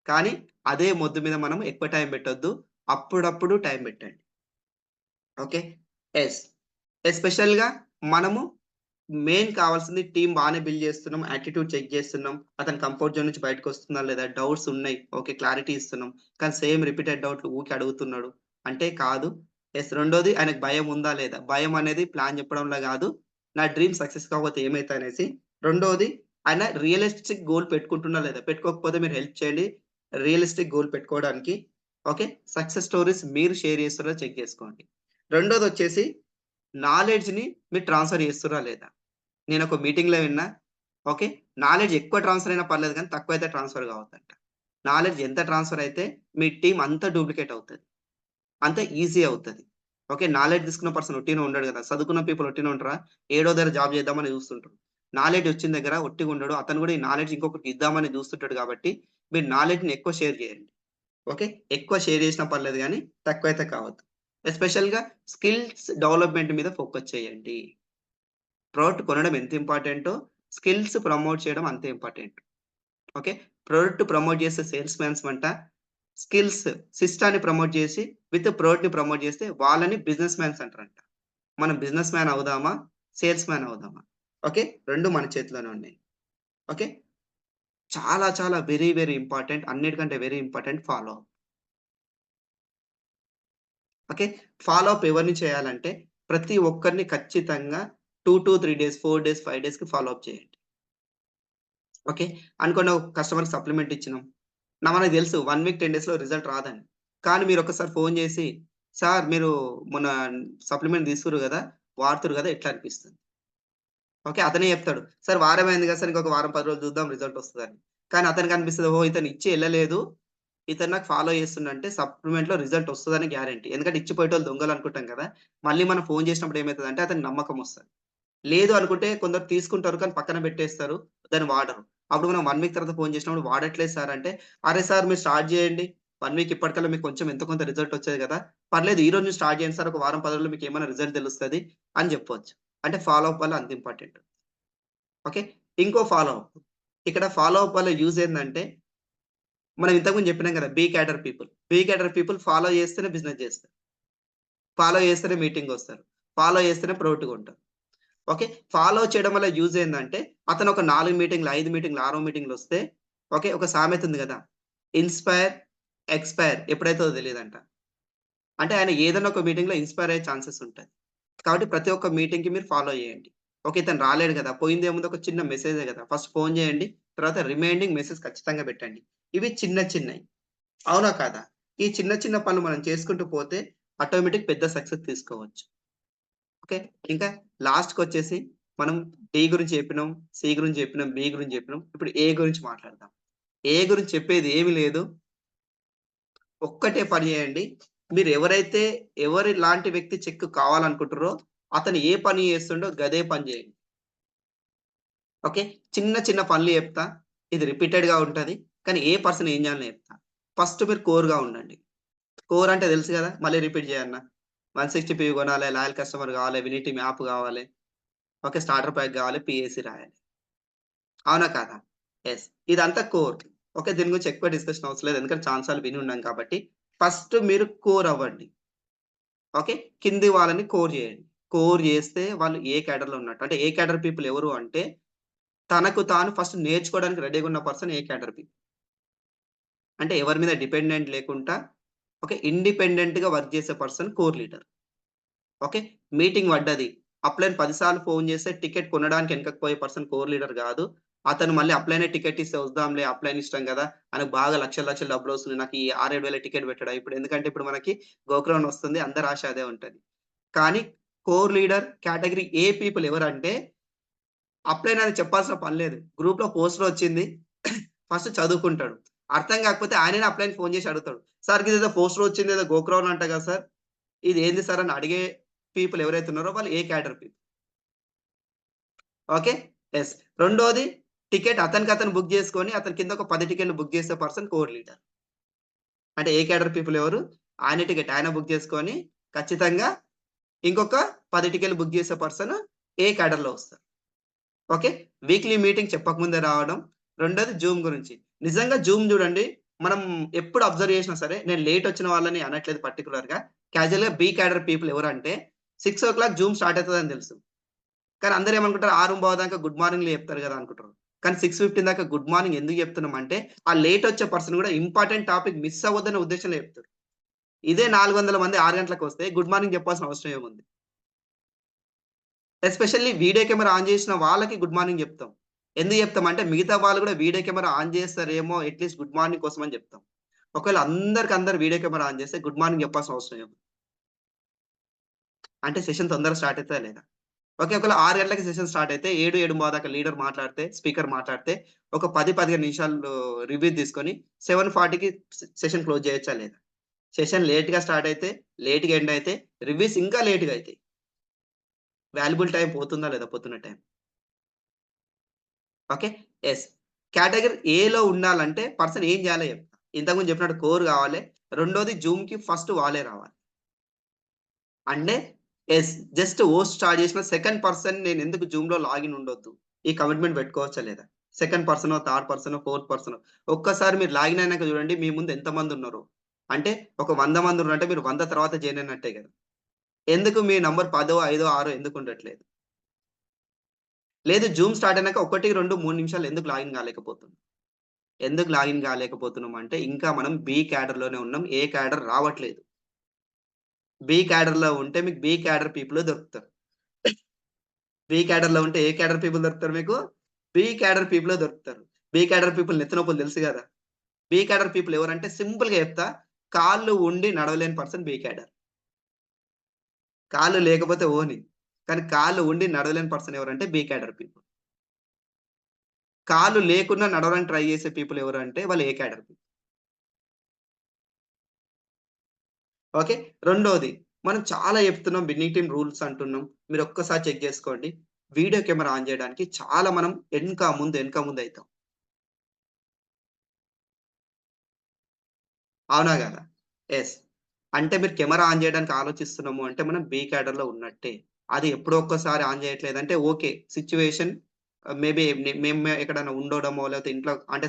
కానీ అదే మొద్దు మీద మనం ఎక్కువ టైం పెట్టొద్దు. అప్పుడప్పుడు టైం పెట్టండి. ఓకే. యెస్. ఎస్పెషల్‌గా మనము మెయిన్ కావాల్సింది టీమ్ బానే బిల్డ్ చేస్తున్నాం. యాటిట్యూడ్ చెక్ చేస్తున్నాం. అతను కంఫర్ట్ జోన్ నుంచి బయటకొస్తున్నాడా లేదా? డౌట్స్ ఉన్నాయి. ఓకే. క్లారిటీ ఇస్తున్నాం. కానీ సేమ్ రిపీటెడ్ డౌట్‌లు ఊకే అడుగుతున్నాడు. అంటే కాదు. రెండోది ఆయనకు భయం ఉందా లేదా? భయం అనేది ప్లాన్ చెప్పడంలో గాదు. నా డ్రీమ్ సక్సెస్ కాకపోతే ఏమైతా అనేసి. రెండోది ఆయన రియలిస్టిక్ గోల్ పెట్టుకుంటున్నా లేదా? పెట్టుకోకపోతే మీరు హెల్ప్ చేయండి. రియలిస్టిక్ గోల్ పెట్టుకోవడానికి. ఓకే. సక్సెస్ స్టోరీస్ మీరు షేర్ చేస్తున్నారో చెక్ చేసుకోండి. రెండోదొచ్చేసి నాలెడ్జ్‌ని మీరు ట్రాన్స్‌ఫర్ చేస్తుర్రా లేదా? నేనొక మీటింగ్‌లో విన్నా. ఓకే. నాలెడ్జ్ ఎక్కువ ట్రాన్స్‌ఫర్ అయినా పర్లేదు గానీ, తక్కువైతే ట్రాన్స్‌ఫర్ కావద్దంట. నాలెడ్జ్ ఎంత ట్రాన్స్‌ఫర్ అయితే మీ టీమ్ అంత డూప్లికేట్ అవుతది. అంత ఈజీ అవుతది. ఓకే. నాలెడ్జ్ తీసుకున్న పర్సన్ ఒట్టిగనే ఉండడు గదా! చదువుకున్న పీపుల్ ఒట్టిగనే ఉంటారా? ఏడో దగ్గర జాబ్ చేద్దామని చూస్తుంటారు. నాలెడ్జ్ వచ్చిన దగ్గర ఒట్టిగా ఉండడు. అతను గూడా ఈ నాలెడ్జ్ ఇంకొకరికి ఇద్దామని చూస్తుంటాడు కాబట్టి, మీరు నాలెడ్జ్‌ని ఎక్కువ షేర్ చేయండి. ఓకే. ఎక్కువ షేర్ చేసినా పర్లేదు గానీ, తక్కువైతే కావద్దు. ఎస్పెషల్‌గా స్కిల్స్ డెవలప్‌మెంట్ మీద ఫోకస్ చేయండి. ప్రోడక్ట్ కొనడం ఎంత ఇంపార్టెంటో, స్కిల్స్ ప్రమోట్ చేయడం అంతే ఇంపార్టెంట్. ఓకే. ప్రొడక్ట్ ప్రమోట్ చేసే సేల్స్ మాన్స్ మంట, స్కిల్స్ సిస్టాన్ని ప్రమోట్ చేసి ప్రొడక్ట్‌ని ప్రమోట్ చేస్తే వాళ్ళని బిజినెస్ మాన్స్ అంటారంట. మనం బిజినెస్ మ్యాన్ అవుదామా? సేల్స్ మ్యాన్ అవుదామా? ఓకే. 2 మన చేతిలోనే ఉన్నాయి. ఓకే. చాలా చాలా వెరీ వెరీ ఇంపార్టెంట్. అన్నిటికంటే very important follow up. Okay. Follow up ఎవరిని చేయాలంటే ప్రతి ఒక్కరిని ఖచ్చితంగా 2-3 డేస్, 4 డేస్, 5 డేస్‌కి ఫాలో అప్ చేయండి. ఓకే. అనుకోండి ఒక కస్టమర్‌కి సప్లిమెంట్ ఇచ్చినాం. మనకు తెలుసు 1 వీక్, 10 డేస్‌లో రిజల్ట్ రాదని. కానీ మీరొకసారి ఫోను జేసి, "సార్ మీరు మొన్న సప్లిమెంట్ తీసుకుర్రు గదా! వాడుతుర్రు గదా! ఎట్లా అనిపిస్తుంది?" ఓకే. అతనే చెప్తాడు. "సార్ వారమయింది గదా! సార్ ఇంకొక వారం, 10 రోజులు చూద్దాం రిజల్ట్ వస్తదని." కానీ అతనికనిపిస్తది, ఓహ్! ఇతను ఇచ్చి ఎళ్ళలేదు. ఇతను నాకు ఫాలో చేస్తుండంటే సప్లిమెంట్‌లో రిజల్ట్ వస్తదని గ్యారంటీ. ఎందుకంటే ఇచ్చిపోయేటోళ్ళు దొంగలనుకుంటాం గదా! మళ్ళీ మనం ఫోను చేసినప్పుడు ఏమైతదంటే అతనికి నమ్మకమొస్తది. లేదు అనుకుంటే కొందరు తీసుకుంటారు. కానీ పక్కన పెట్టేస్తారు. దాన్ని వాడరు. అప్పుడు మనం 1 వీక్ తర్వాత ఫోను చేసినప్పుడు వాడట్లేదు సార్ అంటే, "అరే సార్ మీరు స్టార్ట్ చేయండి. 1 వీక్ ఇప్పటికల్లా మీకు కొంచెం ఎంతో కొంత రిజల్ట్ వచ్చేది కదా! పర్లేదు ఈ రోజు నుంచి స్టార్ట్ చేయండి సార్. ఒక వారం, 10 రోజుల్లో మీకేమైనా రిజల్ట్ తెలుస్తది" అని చెప్పొచ్చు. అంటే ఫాలో అప్ వల్ల అంత ఇంపార్టెంట్. ఓకే. ఇంకో ఫాలో అప్. ఇక్కడ ఫాలో అప్ వల్ల యూజ్ ఏందంటే, మనం ఇంతకుముందు చెప్పినాం కదా! B cadre people. B cadre people follow చేస్తేనే బిజినెస్ చేస్తారు. ఫాలో చేస్తేనే మీటింగ్‌కొస్తారు. ఫాలో చేస్తేనే ప్రొడక్ట్ కొంటారు. ఓకే. ఫాలో చేయడం వల్ల యూజ్ ఏందంటే, అతను ఒక 4 మీటింగ్‌లు, 5 మీటింగ్‌లు, 6 మీటింగ్‌లొస్తే ఓకే. ఒక సామెత ఉంది గదా! ఇన్‌స్పైర్, ఎక్స్‌పైర్ ఎప్పుడైతదో తెలీదంట. అంటే ఆయన ఏదన్నా ఒక మీటింగ్‌లో ఇన్‌స్పైర్ అయ్యే ఛాన్సెస్ ఉంటాయి. కాబట్టి ప్రతి ఒక్క మీటింగ్‌కి మీరు ఫాలో చేయండి. ఓకే. ఇతను రాలేడు గదా! పోయిందేముంది ఒక చిన్న మెసేజే గదా! ఫస్ట్ ఫోను చేయండి. తర్వాత రిమైండింగ్ మెసేజ్ ఖచ్చితంగా పెట్టండి. ఇవి చిన్న చిన్నయి. అవునా? కాదా? ఈ చిన్న చిన్న పనులు మనం చేసుకుంటూ పోతే ఆటోమేటిక్ పెద్ద సక్సెస్ తీసుకోవచ్చు. ఓకే. ఇంకా లాస్ట్‌కొచ్చేసి మనం డి గురించి చెప్పినాం, సి గురించి చెప్పినాం, బి గురించి చెప్పినాం. ఇప్పుడు ఏ గురించి మాట్లాడదాం. ఏ గురించి చెప్పేది ఏమి లేదు. ఒక్కటే పని చేయండి. మీరెవరైతే ఎవరిలాంటి వ్యక్తి చెక్ కావాలనుకుంటుర్రో, అతను ఏ పని చేస్తుండో గదే పని చేయండి. ఓకే. చిన్న చిన్న పనులు చెప్తా. ఇది రిపీటెడ్‌గా ఉంటది. కానీ ఏ పర్సన్ ఏం చేయాలో చెప్తా. ఫస్ట్ మీరు కోర్‌గా ఉండండి. కోర్ అంటే తెలుసు గదా! మళ్ళీ రిపీట్ చేయన్నా. 160 పీవీ కొనాలే, లాయల్ కస్టమర్ కావాలి, వినీ టీమ్ యాప్ కావాలి. ఓకే. స్టార్టర్ ప్యాక్ కావాలి, పీఏసీ రాయాలి. అవునా? కాదా? యెస్. ఇదంతా కోర్. ఓకే. దీని గురించి ఎక్కువ డిస్కషన్ అవసరం లేదు. ఎందుకంటే చానా సార్లు విని ఉన్నాం కాబట్టి. ఫస్ట్ మీరు కోర్ అవ్వండి. ఓకే. కింది వాళ్ళని కోర్ చేయండి. కోర్ చేస్తే వాళ్ళు ఏ క్యాడర్‌లో ఉన్నట్టు. అంటే ఏ క్యాడర్ పీపుల్ ఎవరు అంటే, తనకు తాను ఫస్ట్ నేర్చుకోవడానికి రెడీగా ఉన్న పర్సన్ ఏ క్యాడర్ పీపుల్. అంటే ఎవరి మీద డిపెండెంట్ లేకుండా ఓకే. ఇండిపెండెంట్‌గా వర్క్ చేసే person core leader. Okay. Meeting పడ్డది. అప్లైన్ 10 సార్లు ఫోను చేస్తే టికెట్ కొనడానికి ఎనకకపోయే పర్సన్ కోర్ లీడర్ గాదు. అతను మళ్ళీ అప్లైనే టికెట్ ఇస్తే వద్దాంలే అప్లైన్ ఇష్టం గదా! ఆయనకు బాగా లక్షలు లక్షలు డబ్బులొస్తున్నాయి. నాకు ఈ 6, 7 వేల టికెట్ పెట్టడా ఇప్పుడు ఎందుకంటే ఇప్పుడు మనకి గోక్రౌన్ వస్తుంది. అందరి ఆశ అదే ఉంటది. కానీ కోర్ లీడర్ కేటగరీ ఏ పీపుల్ ఎవరంటే అప్లైన్ అని చెప్పాల్సిన పని లేదు. గ్రూప్‌లో పోస్టర్ వచ్చింది. ఫస్ట్ చదువుకుంటాడు. అర్థం కాకపోతే ఆయననే అప్లైన్‌కి ఫోను చేసి అడుగుతాడు. సార్ గిదేదో పోస్టర్ వచ్చింది. ఏదో గోక్రౌన్ అంట కదా సార్! ఇది ఏంది సార్ అని అడిగే పీపుల్ ఎవరైతే ఉన్నారో వాళ్ళు ఏ క్యాడర్ పీపుల్. ఓకే. యెస్. రెండోది టికెట్ అతనికతను బుక్ చేసుకొని అతని కింద ఒక 10 టికెట్‌లు బుక్ చేసే పర్సన్ కోర్ లీడర్. అంటే ఏ క్యాడర్ పీపుల్ ఎవరు? ఆయన టికెట్ ఆయన బుక్ చేసుకొని ఖచ్చితంగా ఇంకొక 10 టికెట్‌లు బుక్ చేసే పర్సన్ ఏ క్యాడర్‌లో వస్తారు. ఓకే. వీక్లీ మీటింగ్ చెప్పకముందే రావడం. రెండోది జూమ్ గురించి. నిజంగా జూమ్ చూడండి. మనం ఎప్పుడు అబ్జర్వ్ చేసినా సరే, నేను లేట్ వచ్చిన వాళ్ళని అనట్లేదు పర్టిక్యులర్‌గా. క్యాజువల్‌గా బి క్యాడర్ పీపుల్ ఎవరంటే 6:00 జూమ్ స్టార్ట్ అయితదని తెలుసు. కానీ అందరూ ఏమనుకుంటారు 6:15 దాకా గుడ్ మార్నింగ్‌లు చెప్తారు గదా! అనుకుంటారు. కానీ 6:15 దాకా గుడ్ మార్నింగ్ ఎందుకు చెప్తున్నామంటే, ఆ లేట్ వచ్చే పర్సన్ గూడా ఇంపార్టెంట్ టాపిక్ మిస్ అవ్వద్దనే ఉద్దేశంలో చెప్తారు. ఇదే 400 మంది 6 గంటలకొస్తే గుడ్ మార్నింగ్ చెప్పాల్సిన అవసరం ఏముంది? ఎస్పెషల్లీ వీడియో కెమెరా ఆన్ చేసిన వాళ్ళకి గుడ్ మార్నింగ్ చెప్తాం. ఎందుకు చెప్తామంటే మిగతా వాళ్ళు గూడా వీడియో కెమెరా ఆన్ చేస్తారేమో అట్‌లీస్ట్ గుడ్ మార్నింగ్ కోసం అని చెప్తాం. ఒకవేళ అందరికి వీడియో కెమెరా ఆన్ చేస్తే గుడ్ మార్నింగ్ చెప్పాల్సిన అవసరం ఏముంది? అంటే సెషన్ తొందరగా స్టార్ట్ అయితదా లేదా? ఓకే. ఒకవేళ 6 గంటలకి సెషన్ స్టార్ట్ అయితే 7, 7:15 దాకా లీడర్ మాట్లాడితే, స్పీకర్ మాట్లాడితే ఒక 10, 15 నిమిషాలు రివ్యూ తీసుకొని 7:40కి సెషన్ క్లోజ్ చేయొచ్చా లేదా? సెషన్ లేట్‌గా స్టార్ట్ అయితే, లేట్‌గా ఎండ్ అయితే రివ్యూస్ ఇంకా లేట్‌గా అయితాయి. వాల్యుబుల్ టైమ్ పోతుందా లేదా పొద్దున్న టైం? ఓకే. యెస్. కేటగరీ ఏలో ఉండాలంటే పర్సన్ ఏం చేయాలో చెప్తా. ఇంతకుముందు చెప్పినట్టు కోర్ కావాలి. రెండోది జూమ్‌కి ఫస్ట్ వాళ్ళే రావాలి. అంటే యెస్. జస్ట్ హోస్ట్ స్టార్ట్ చేసిన సెకండ్ పర్సన్ నేనెందుకు జూమ్‌లో లాగిన్ ఉండొద్దు. ఈ కమిట్మెంట్ పెట్టుకోవచ్చా లేదా? సెకండ్ పర్సనో, థర్డ్ పర్సనో, ఫోర్త్ పర్సనో ఒక్కసారి మీరు లాగిన్ అయినాక చూడండి మీ ముందు ఎంతమందున్నారో. అంటే ఒక 100 మంది ఉన్నారంటే మీరు 100 తర్వాత జాయిన్ అయినట్టే కదా! ఎందుకు మీ నంబర్ 10, 5, 6 ఎందుకు ఉండట్లేదు? లేదు జూమ్ స్టార్ట్ అయినాక 1, 2, 3 నిమిషాలు ఎందుకు లాగిన్ కాలేకపోతున్నాం? ఎందుకు లాగిన్ కాలేకపోతున్నాం అంటే ఇంకా మనం బి క్యాడర్‌లోనే ఉన్నాం. ఏ క్యాడర్ రావట్లేదు. బి క్యాడర్‌లో ఉంటే మీకు బి క్యాడర్ పీపులే దొరుకుతారు. బి క్యాడర్‌లో ఉంటే ఏ క్యాడర్ పీపుల్ దొరుకుతారు మీకు? బి క్యాడర్ పీపులే దొరుకుతారు. బి క్యాడర్ పీపుల్ నెత్తి నొప్పులు తెలుసు గదా! బి క్యాడర్ పీపుల్ ఎవరంటే సింపుల్‌గా చెప్తా. కాళ్ళు ఉండి నడవలేని పర్సన్ బి క్యాడర్. కాళ్ళు లేకపోతే ఓని. కానీ కాళ్ళు ఉండి నడవలేని పర్సన్ ఎవరంటే బి క్యాడర్ పీపుల్. కాళ్ళు లేకున్నా నడవడానికి ట్రై చేసే పీపుల్ ఎవరంటే వాళ్ళు ఏ క్యాడర్ పీపుల్. ఓకే. రెండోది మనం చాలా చెప్తున్నాం విన్నింగ్ టీమ్ రూల్స్ అంటున్నాం. మీరొక్కసారి చెక్ జేసుకోండి. వీడియో కెమెరా ఆన్ జేయడానికి చాలా మనం ఎనక ముందు అయితాం. అవునా గదా! యెస్. అంటే మీరు కెమెరా ఆన్ జేయడానికి ఆలోచిస్తున్నాము అంటే మనం బి క్యాడర్‌లో ఉన్నట్టే. అది ఎప్పుడో ఒక్కసారి ఆన్ జేయట్లేదంటే ఓకే. సిట్యుయేషన్ మేబీ మేము ఎక్కడైనా ఉండడమో, లేకపోతే ఇంట్లో అంటే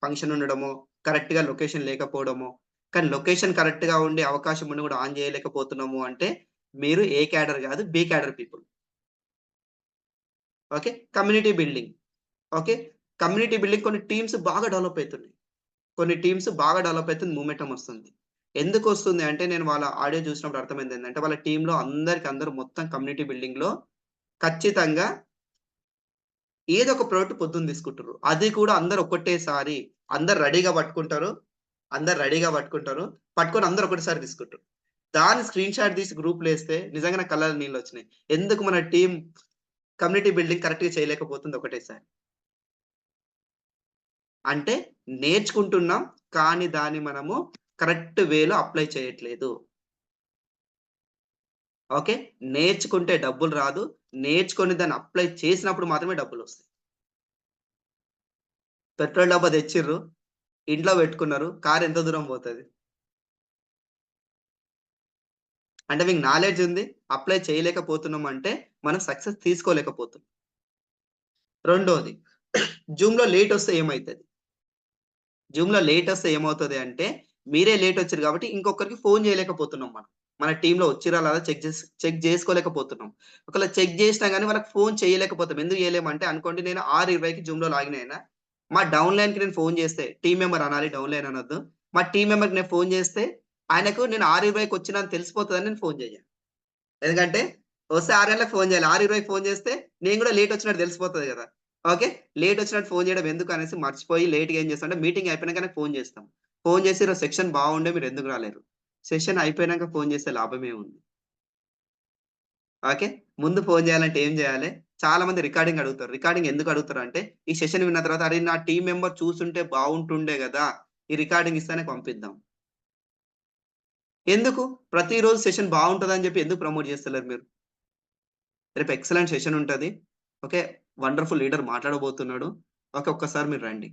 ఫంక్షన్ ఉండడమో, కరెక్ట్‌గా లొకేషన్ లేకపోవడమో, కానీ లొకేషన్ కరెక్ట్‌గా ఉండే అవకాశం ఉండి గూడా ఆన్ జేయలేకపోతున్నాము అంటే మీరు ఏ క్యాడర్ గాదు. B cadre people. Okay. Community building. Okay. Community building కొన్ని టీమ్స్ బాగా డెవలప్ అయితున్నాయి. కొన్ని టీమ్స్ బాగా డెవలప్ అయితుంది. మూమెంటమ్ వస్తుంది. ఎందుకొస్తుంది అంటే నేను వాళ్ళ ఆడియో చూసినప్పుడు అర్థమైందేంటంటే వాళ్ళ టీమ్‌లో అందరూ మొత్తం కమ్యూనిటీ బిల్డింగ్‌లో ఖచ్చితంగా ఏదో ఒక ప్రోడక్ట్ పొద్దున్న తీసుకుంటుర్రు. అది కూడా అందరూ ఒకటేసారి అందరూ రెడీగా పట్టుకుంటారు. పట్టుకొని అందరూ ఒకటేసారి తీసుకుంటారు. దాన్ని స్క్రీన్ షాట్ తీసి గ్రూప్‌లో ఎస్తే నిజంగా నా కళ్ళలో నీళ్లొచ్చినాయి. ఎందుకు మన టీమ్ కమ్యూనిటీ బిల్డింగ్ కరెక్ట్‌గా చేయలేకపోతుంది ఒకటేసారి. అంటే నేర్చుకుంటున్నాం. కానీ దాన్ని మనము కరెక్ట్ వేలో అప్లై చేయట్లేదు. ఓకే. నేర్చుకుంటే డబ్బులు రాదు. నేర్చుకొని దాన్ని అప్లై చేసినప్పుడు మాత్రమే డబ్బులొస్తాయి. పెట్రోల్ డబ్బా తెచ్చిర్రు. ఇంట్లో పెట్టుకున్నారు. కార్ ఎంత దూరం పోతది? అంటే మీకు నాలెడ్జ్ ఉంది. అప్లై చేయలేకపోతున్నాం అంటే మనం సక్సెస్ తీసుకోలేకపోతున్నాం. రెండోది జూమ్‌లో లేటొస్తే ఏమైతది? జూమ్‌లో లేటొస్తే ఏమవుతది అంటే, మీరే లేటొచ్చిర్రు కాబట్టి ఇంకొకరికి ఫోను చేయలేకపోతున్నాం మనం. మన టీమ్‌లో వచ్చిర్రా లేదా చెక్ జేసుకోలేకపోతున్నాం. ఒకవేళ చెక్ జేసినా గాని వాళ్ళకి ఫోను చేయలేకపోతాం. ఎందుకు చేయలేమంటే అనుకోండి నేను 6:20కి జూమ్‌లో లాగిన్ అయినా. మా డౌన్‌లైన్‌కి నేను ఫోను జేస్తే టీమ్ మెంబర్ అనాలి డౌన్‌లైన్ అనొద్దు. మా టీమ్ మెంబర్‌కి నేను ఫోను జేస్తే ఆయనకు నేను 6:20కి వచ్చినా అని తెలిసిపోతదని నేను ఫోను జేయ. ఎందుకంటే వస్తే 6 గంటలకు ఫోను జేయాలి. 6:20కి ఫోను జేస్తే నేను గూడా లేటొచ్చినట్టు తెలిసిపోతది గదా! ఓకే. లేటొచ్చినట్టు ఫోను జేయడం ఎందుకనేసి మర్చిపోయి లేట్‌గా ఏం చేస్తామంటే మీటింగ్ అయిపోయినంకనే ఫోను జేస్తాం. ఫోను జేసి ఈరోజు సెక్షన్ బాగుండే మీరెందుకు రాలేరు? సెషన్ అయిపోయినంక ఫోను జేస్తే లాభమేముంది? ఓకే. ముందు ఫోను జేయాలంటే ఏం జేయాలె? చాలా మంది రికార్డింగ్ అడుగుతారు. రికార్డింగ్ ఎందుకు అడుగుతారంటే ఈ సెషన్ విన్న తర్వాత అరే! నా టీమ్ మెంబర్ చూసుంటే బాగుంటుండే గదా! ఈ రికార్డింగ్ ఇస్తేనే పంపిద్దాం. ఎందుకు? ప్రతిరోజు సెషన్ బావుంటదని జెప్పి ఎందుకు ప్రమోట్ జేస్తలేరు మీరు? రేపు ఎక్సలెంట్ సెషన్ ఉంటది. ఓకే. వండర్‌ఫుల్ లీడర్ మాట్లాడబోతున్నాడు. ఓకే. ఒక్కసారి మీరు రండి.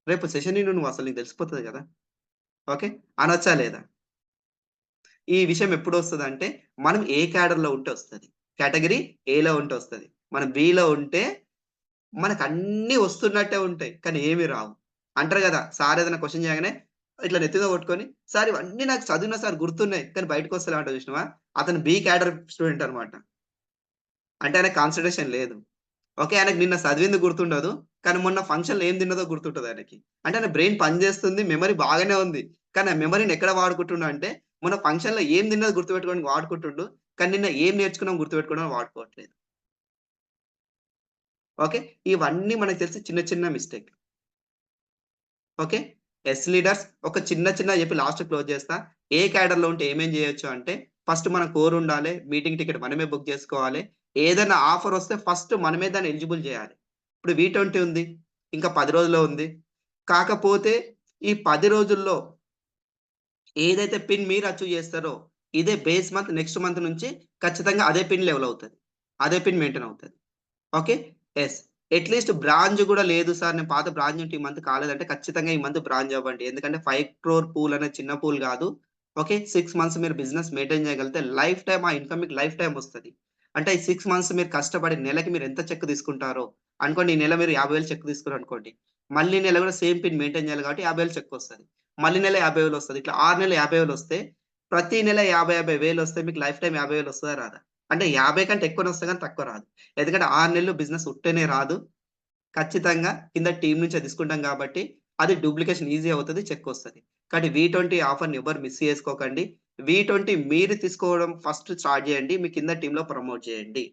రేపు సెషన్ ఇను నువ్వసలు నీకు తెలిసిపోతది గదా! ఓకే. అనొచ్చా లేదా? ఈ విషయం ఎప్పుడొస్తదంటే, మనం ఏ క్యాడర్‌లో ఉంటే ఒస్తది. కేటగరీ ఏలో ఉంటే ఒస్తది. మనం బిలో ఉంటే మనకన్నీ వస్తున్నట్టే ఉంటాయి. కానీ ఏమి రావు. అంటారు గదా! సార్ ఏదైనా క్వెషన్ చేయగానే ఇట్లా నెత్తి మీద కొట్టుకొని, సార్ ఇవన్నీ నాకు చదివిన సార్ గుర్తున్నాయి. కానీ బయటకొస్తలే అంటాడు చూసినవా? అతను బి క్యాడర్ స్టూడెంట్ అన్నమాట. అంటే ఆయనకి కాన్సంట్రేషన్ లేదు. ఓకే. ఆయనకి నిన్న చదివింది గుర్తుండదు. కానీ మొన్న ఫంక్షన్‌లో ఏం తిన్నదో గుర్తుంటది ఆయనకి. అంటే ఆయన బ్రెయిన్ పనిచేస్తుంది. మెమరీ బాగానే ఉంది. కానీ ఆ మెమరీని ఎక్కడ వాడుకుంటుండు అంటే, మొన్న ఫంక్షన్‌లో ఏం తిన్నదో గుర్తుపెట్టుకోవడానికి వాడుకుంటుండు. కానీ నిన్న ఏం నేర్చుకున్నాం గుర్తుపెట్టుకోవడానికి వాడుకోవట్లేదు. ఓకే. ఇవన్నీ మనకు తెలిసి చిన్న చిన్న మిస్టేక్. ఓకే. యెస్ లీడర్స్ ఒక చిన్న చిన్నగా చెప్పి లాస్ట్‌లో క్లోజ్ చేస్తా. ఏ క్యాడర్‌లో ఉంటే ఏమేం చేయొచ్చు అంటే, ఫస్ట్ మన కోర్ ఉండాలే. మీటింగ్ టికెట్ మనమే బుక్ చేసుకోవాలి. ఏదైనా ఆఫర్ వస్తే ఫస్ట్ మనమే దాన్ని ఎలిజిబుల్ చేయాలి. ఇప్పుడు V20 ఉంది. ఇంకా 10 రోజుల్లో ఉంది. కాకపోతే ఈ 10 రోజుల్లో ఏదైతే పిన్ మీరు అచీవ్ చేస్తారో, ఇదే బేస్ మంత్ నెక్స్ట్ మంత్ నుంచి ఖచ్చితంగా అదే పిన్ లెవెల్ అవుతది. అదే పిన్ మెయింటైన్ అవుతది. ఓకే. యెస్. అట్‌లీస్ట్ బ్రాంజ్ గూడా లేదు సార్. నేను పాత బ్రాంజ్ ఉంటే ఈ మంత్ కాలేదంటే ఖచ్చితంగా ఈ మంత్ బ్రాంజ్ అవ్వండి. ఎందుకంటే 5,00,00,000 పూల్ అనేది చిన్న పూల్ గాదు. ఓకే. 6 మంత్స్ మీరు బిజినెస్ మెయింటైన్ చేయగలిగితే లైఫ్ టైమ్ ఆ ఇన్‌కమ్ మీకు లైఫ్ టైమ్ వస్తది. అంటే ఈ 6 మంత్స్ మీరు కష్టపడి నెలకి మీరు ఎంత చెక్ తీసుకుంటారో అనుకోండి. ఈ నెల మీరు 50,000 చెక్ తీసుకున్నారనుకోండి. మళ్ళీ నెల గూడా సేమ్ పిన్ మెయింటైన్ చేయాలి కాబట్టి 50,000 చెక్ వస్తది. మళ్ళీ నెల 50,000 వస్తది. ఇట్లా 6 నెలలు 50,000 వస్తే ప్రతి నెల 50,000 వస్తే మీకు లైఫ్ టైమ్ 50,000 వస్తదా రాదా? అంటే 50 కంటే ఎక్కువనే వస్తది గానీ తక్కువ రాదు. ఎందుకంటే 6 నెలలు బిజినెస్ ఉట్టనే రాదు. ఖచ్చితంగా కింద టీమ్ నుంచే తీసుకుంటాం గాబట్టి, అది డూప్లికేషన్ ఈజీ అవుతది. చెక్కొస్తది. కానీ V20 ఆఫర్‌ని ఎవ్వరు మిస్ చేసుకోకండి. V20 మీరు తీసుకోవడం ఫస్ట్ స్టార్ట్ జేయండి. మీ కింద టీమ్‌లో ప్రమోట్ జేయండి.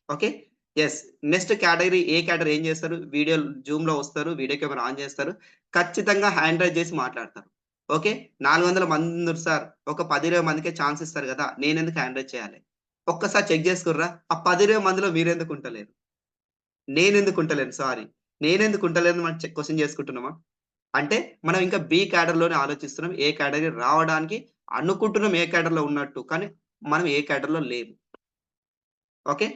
ఓకే. యెస్. నెక్స్ట్ కేటగరీ ఏ కేటగరీ ఏం జేస్తారు? వీడియో జూమ్‌లో వస్తారు. వీడియో కెమెరా ఆన్ జేస్తారు. ఖచ్చితంగా హ్యాండ్ రైజ్ జేసి మాట్లాడతారు. ఓకే. 400 మందున్నారు సార్. ఒక 10, 20 మందికే ఛాన్స్ ఇస్తారు గదా! నేనెందుకు హ్యాండ్ రైజ్ చేయాలి? ఒక్కసారి చెక్ జేసుకుర్రా? ఆ 10, 20 మందిలో మీరెందుకు ఉంటలేరు? నేనెందుకుంటలేను సారీ. నేనెందుకుంటలేను మనం క్వెషన్ చేసుకుంటున్నామా? అంటే మనం ఇంకా బి క్యాడర్‌లోనే ఆలోచిస్తున్నాం. ఏ క్యాడర్‌కి రావడానికి అనుకుంటున్నాం ఏ క్యాడర్‌లో ఉన్నట్టు. కానీ మనం ఏ క్యాడర్‌లో లేము. ఓకే.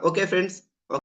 Okay friends.